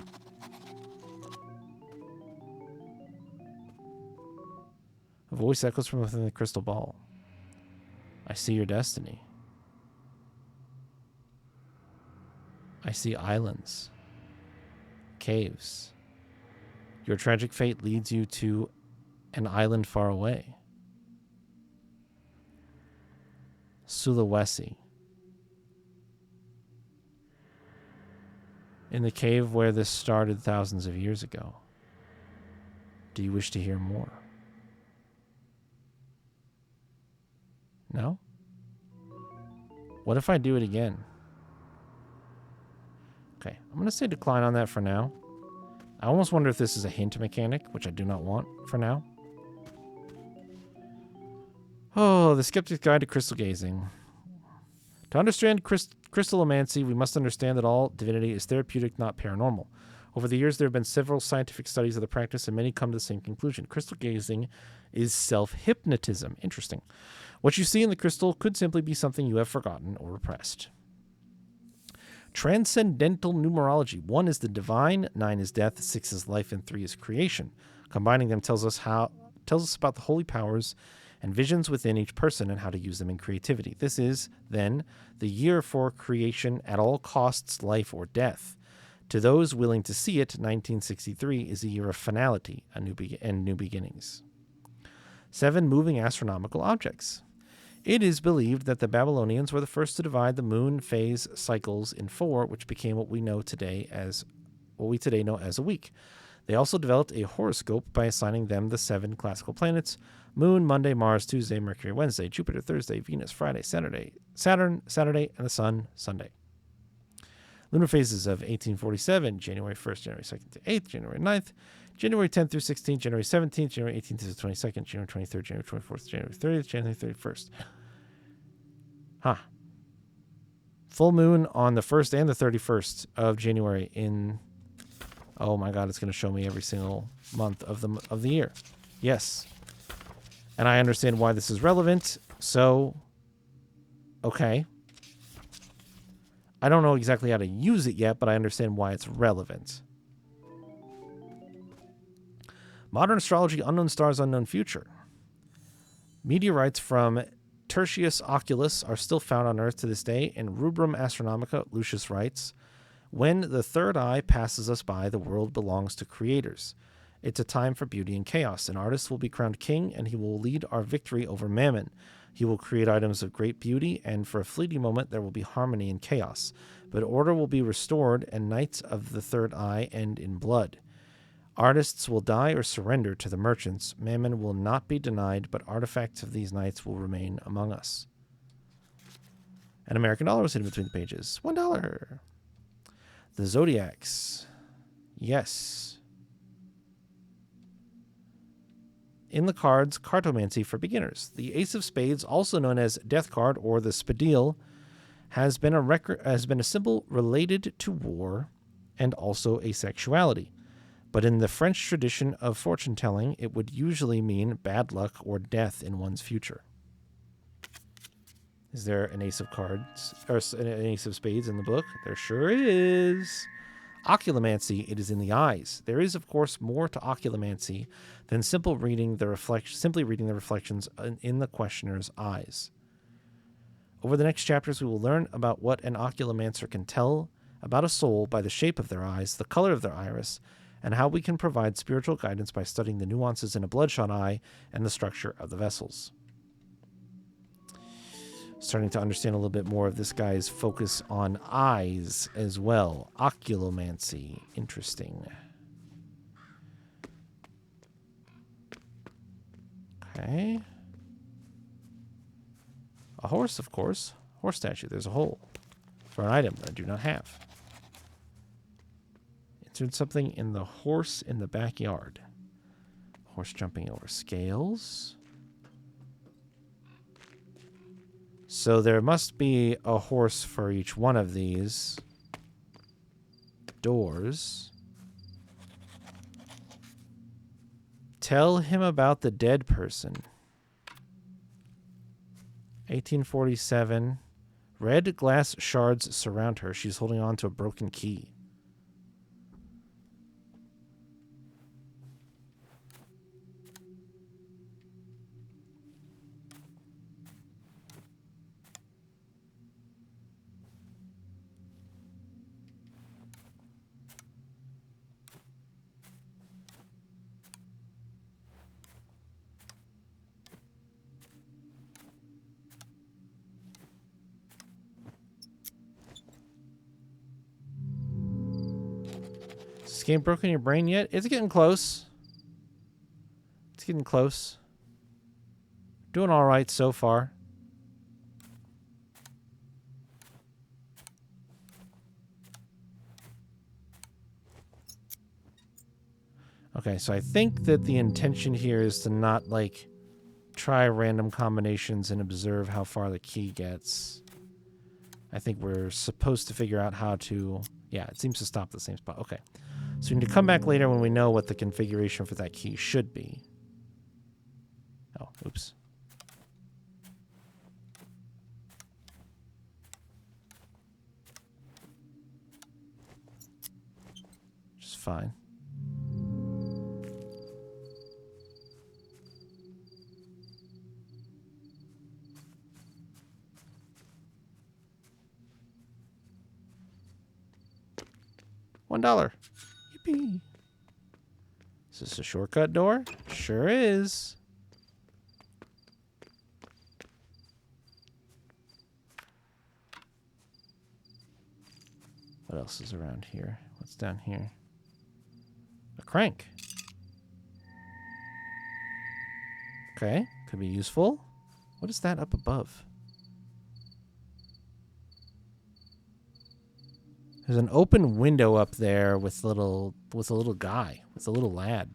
A voice echoes from within the crystal ball. I see your destiny. I see islands. Caves. Your tragic fate leads you to an island far away. Sulawesi. In the cave where this started thousands of years ago. Do you wish to hear more? No? What if I do it again? Okay, I'm going to say decline on that for now. I almost wonder if this is a hint mechanic, which I do not want for now. Oh, the Skeptic's Guide to Crystal Gazing. To understand crystallomancy, we must understand that all divinity is therapeutic, not paranormal. Over the years, there have been several scientific studies of the practice, and many come to the same conclusion. Crystal gazing is self-hypnotism. Interesting. What you see in the crystal could simply be something you have forgotten or repressed. Transcendental numerology. 1 is the divine, 9 is death, 6 is life, and 3 is creation. Combining them tells us about the holy powers and visions within each person and how to use them in creativity. This is, then, the year for creation at all costs, life or death. To those willing to see it, 1963 is a year of finality and new beginnings. 7, moving astronomical objects. It is believed that the Babylonians were the first to divide the moon phase cycles in 4, which became what we know today as what we today know as a week. They also developed a horoscope by assigning them the 7 classical planets: Moon, Monday, Mars, Tuesday, Mercury, Wednesday, Jupiter, Thursday, Venus, Friday, Saturday, Saturn, Saturday, and the Sun, Sunday. Lunar phases of 1847, January 1st, January 2nd to 8th, January 9th, January 10th through 16th, January 17th, January 18th to the 22nd, January 23rd, January 24th, January 30th, January 31st. Huh. Full moon on the 1st and the 31st of January in... Oh my God, it's going to show me every single month of the year. Yes. And I understand why this is relevant. So, okay. I don't know exactly how to use it yet, but I understand why it's relevant. Modern astrology, unknown stars, unknown future. Meteorites from Tertius Oculus are still found on Earth to this day. In Rubrum Astronomica, Lucius writes, "When the third eye passes us by, the world belongs to creators. It's a time for beauty and chaos. An artist will be crowned king, and he will lead our victory over Mammon. He will create items of great beauty, and for a fleeting moment there will be harmony and chaos. But order will be restored, and nights of the third eye end in blood. Artists will die or surrender to the merchants. Mammon will not be denied, but artifacts of these nights will remain among us." An American dollar was hidden between the pages. $1. The Zodiacs. Yes. In the cards, Cartomancy for beginners. The Ace of Spades, also known as Death Card or the Spadille, has been a symbol related to war and also asexuality. But in the French tradition of fortune telling, it would usually mean bad luck or death in one's future. Is there an Ace of Cards or an Ace of Spades in the book? There sure is. Oculomancy, it is in the eyes. There is, of course, more to oculomancy than simply reading the reflections in the questioner's eyes. Over the next chapters, we will learn about what an oculomancer can tell about a soul by the shape of their eyes, the color of their iris, and how we can provide spiritual guidance by studying the nuances in a bloodshot eye and the structure of the vessels. Starting to understand a little bit more of this guy's focus on eyes as well. Oculomancy. Interesting. Okay. A horse, of course. Horse statue. There's a hole for an item that I do not have. Insert something in the horse in the backyard. Horse jumping over scales. So there must be a horse for each one of these doors. Tell him about the dead person. 1847. Red glass shards surround her. She's holding on to a broken key. Is this game broken your brain yet? It's getting close. It's getting close. Doing all right so far. Okay, so I think that the intention here is to not, like, try random combinations and observe how far the key gets. I think we're supposed to figure out how to... Yeah, it seems to stop at the same spot. Okay. So we need to come back later when we know what the configuration for that key should be. Oh, oops. Just fine. $1. Yippee. Is this a shortcut door? Sure is. What else is around here? What's down here? crank. Okay, could be useful. What is that up above? There's an open window up there with a little guy, with a little lad.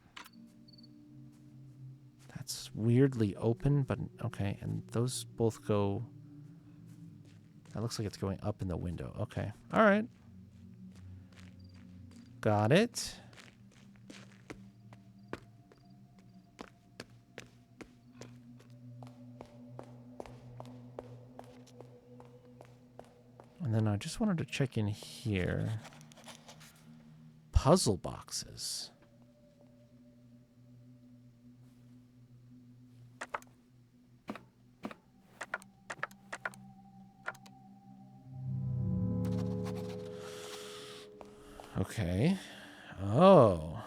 That's weirdly open, but okay. And those both go. That looks like it's going up in the window. Okay. All right. Got it. And then I just wanted to check in here. Puzzle boxes. Okay. Oh.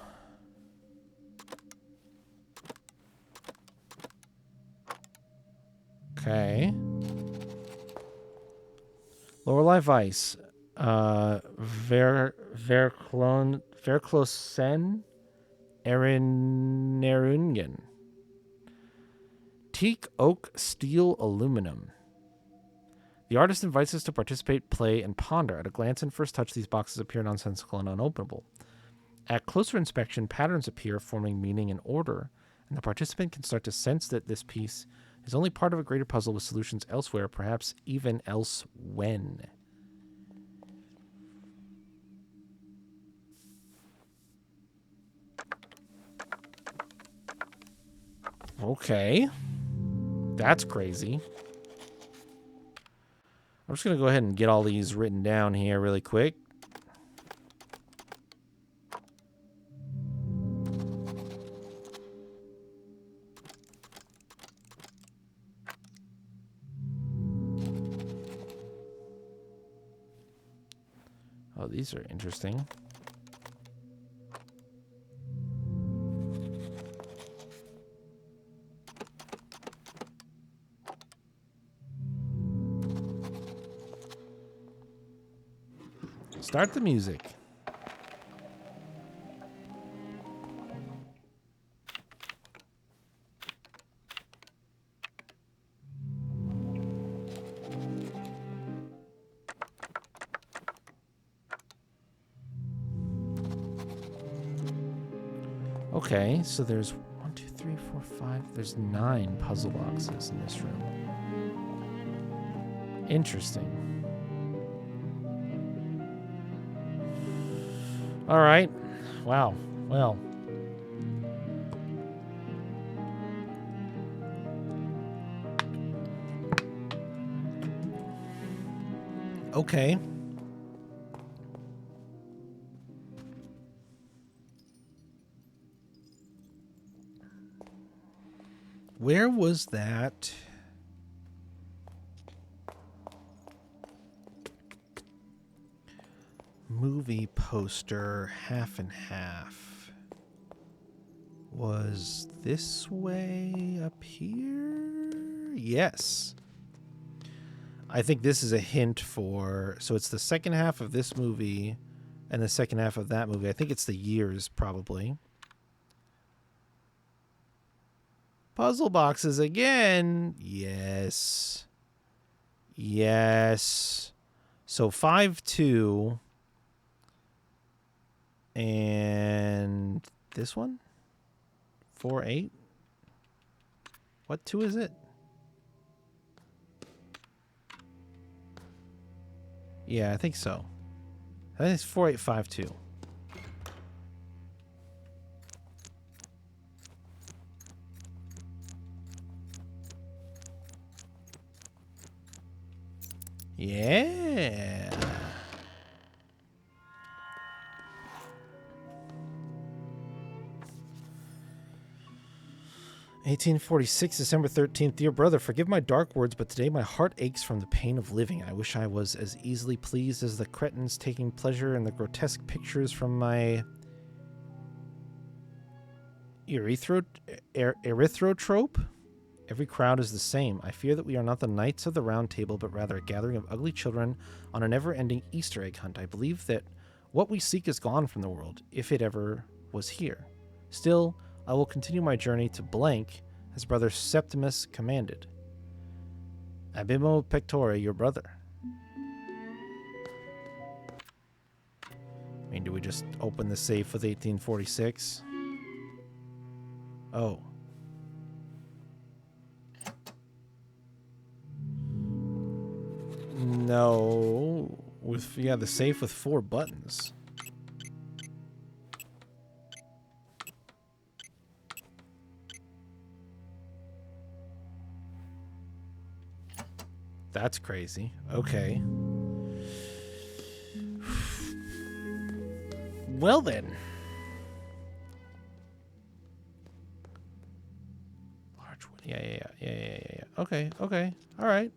Okay. Lorelei Weiss. Verklosen Erinnerungen. Teak, oak, steel, aluminum. The artist invites us to participate, play, and ponder. At a glance and first touch, these boxes appear nonsensical and unopenable. At closer inspection, patterns appear, forming meaning and order, and the participant can start to sense that this piece is only part of a greater puzzle with solutions elsewhere, perhaps even else when. Okay. That's crazy. I'm just going to go ahead and get all these written down here really quick. Oh, these are interesting. Start the music. Okay, so there's 1, 2, 3, 4, 5. There's 9 puzzle boxes in this room. Interesting. All right. Wow. Well. Okay. Where was that? Movie poster half and half. Was this way up here? Yes. I think this is a hint for, so it's the second half of this movie and the second half of that movie. I think it's the years probably. Puzzle boxes again. Yes. Yes. So 5-2. And this one? 4-8? What 2 is it? Yeah, I think so. I think it's 4852. Yeah. "1846, December 13th. Dear brother, forgive my dark words, but today my heart aches from the pain of living. I wish I was as easily pleased as the cretins taking pleasure in the grotesque pictures from my erythrotrope. Every crowd is the same. I fear that we are not the knights of the round table, but rather a gathering of ugly children on a never-ending Easter egg hunt. I believe that what we seek is gone from the world, if it ever was here. Still, I will continue my journey to blank as Brother Septimus commanded. Abimo Pectore, your brother. I mean, do we just open the safe with 1846? Oh. No. The safe with 4 buttons. That's crazy. Okay. Well then. Large wood. Yeah. Okay. All right.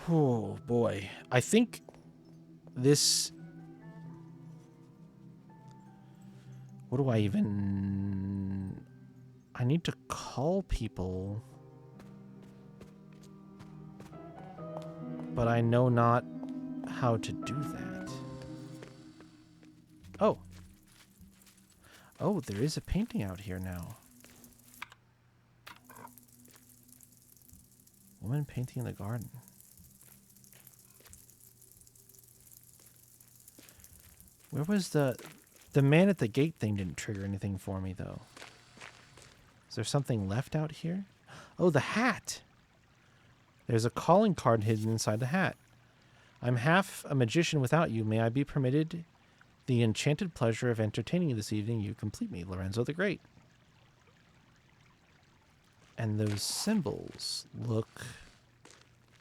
Oh boy. I think this... What do I even... I need to call people. But I know not how to do that. Oh. Oh, there is a painting out here now. Woman painting in the garden. Where was the man at the gate thing didn't trigger anything for me, though. Is there something left out here? Oh, the hat. There's a calling card hidden inside the hat. I'm half a magician without you. May I be permitted the enchanted pleasure of entertaining you this evening? You complete me, Lorenzo the Great. And those symbols look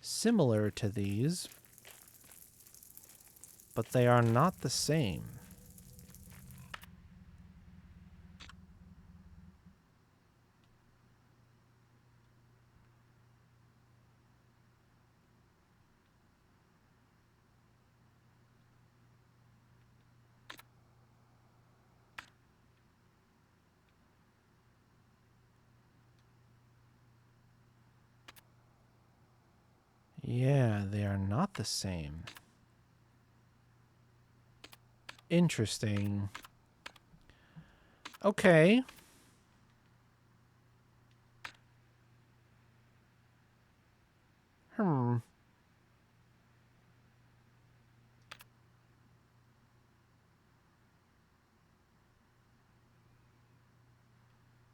similar to these, but they are not the same. Yeah, they are not the same. Interesting. Okay.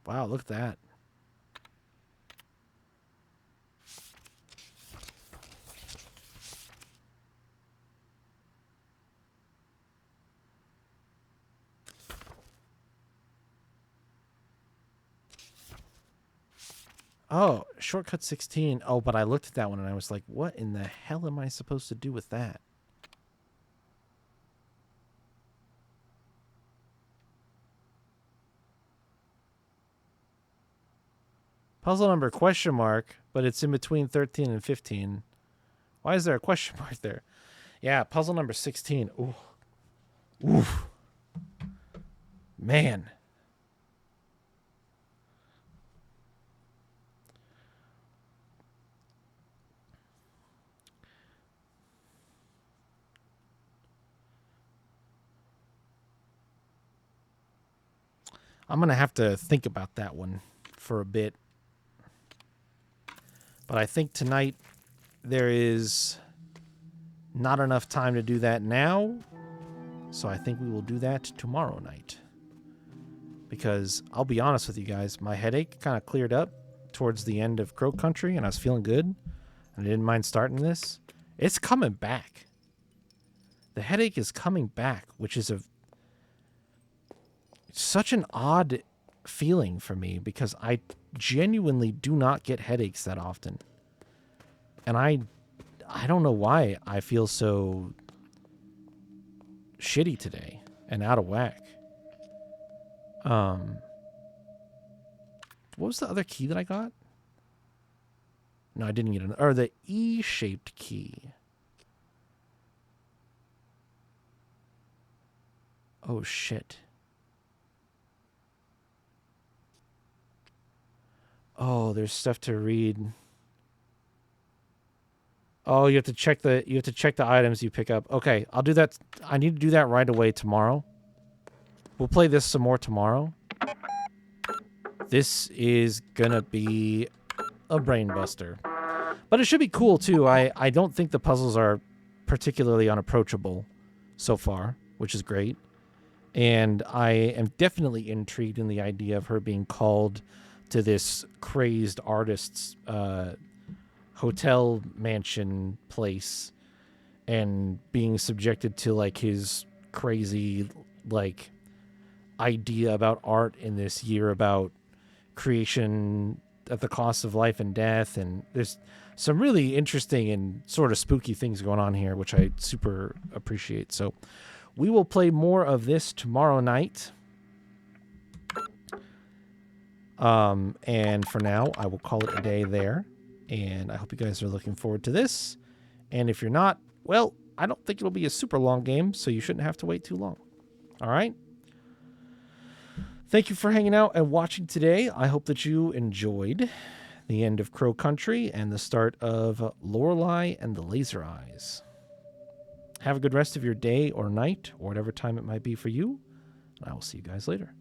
Wow, look at that. Oh, shortcut 16. Oh, but I looked at that one and I was like, what in the hell am I supposed to do with that? Puzzle number question mark, but it's in between 13 and 15. Why is there a question mark there? Yeah, puzzle number 16. Ooh. Oof. Man. I'm going to have to think about that one for a bit. But I think tonight there is not enough time to do that now. So I think we will do that tomorrow night. Because I'll be honest with you guys, my headache kind of cleared up towards the end of Crow Country and I was feeling good. And I didn't mind starting this. It's coming back. The headache is coming back, which is such an odd feeling for me because I genuinely do not get headaches that often. And I don't know why I feel so shitty today and out of whack. What was the other key that I got? No, I didn't get an... Or the E-shaped key. Oh, shit. Oh, there's stuff to read. Oh, you have to check the items you pick up. Okay, I'll do that. I need to do that right away tomorrow. We'll play this some more tomorrow. This is gonna be a brain buster. But it should be cool too. I don't think the puzzles are particularly unapproachable so far, which is great. And I am definitely intrigued in the idea of her being called to this crazed artist's hotel mansion place and being subjected to like his crazy like idea about art in this year about creation at the cost of life and death. And there's some really interesting and sort of spooky things going on here, which I super appreciate. So we will play more of this tomorrow night. And for now, I will call it a day there. And I hope you guys are looking forward to this. And if you're not, well, I don't think it'll be a super long game, so you shouldn't have to wait too long. All right? Thank you for hanging out and watching today. I hope that you enjoyed the end of Crow Country and the start of Lorelei and the Laser Eyes. Have a good rest of your day or night, or whatever time it might be for you. And I will see you guys later.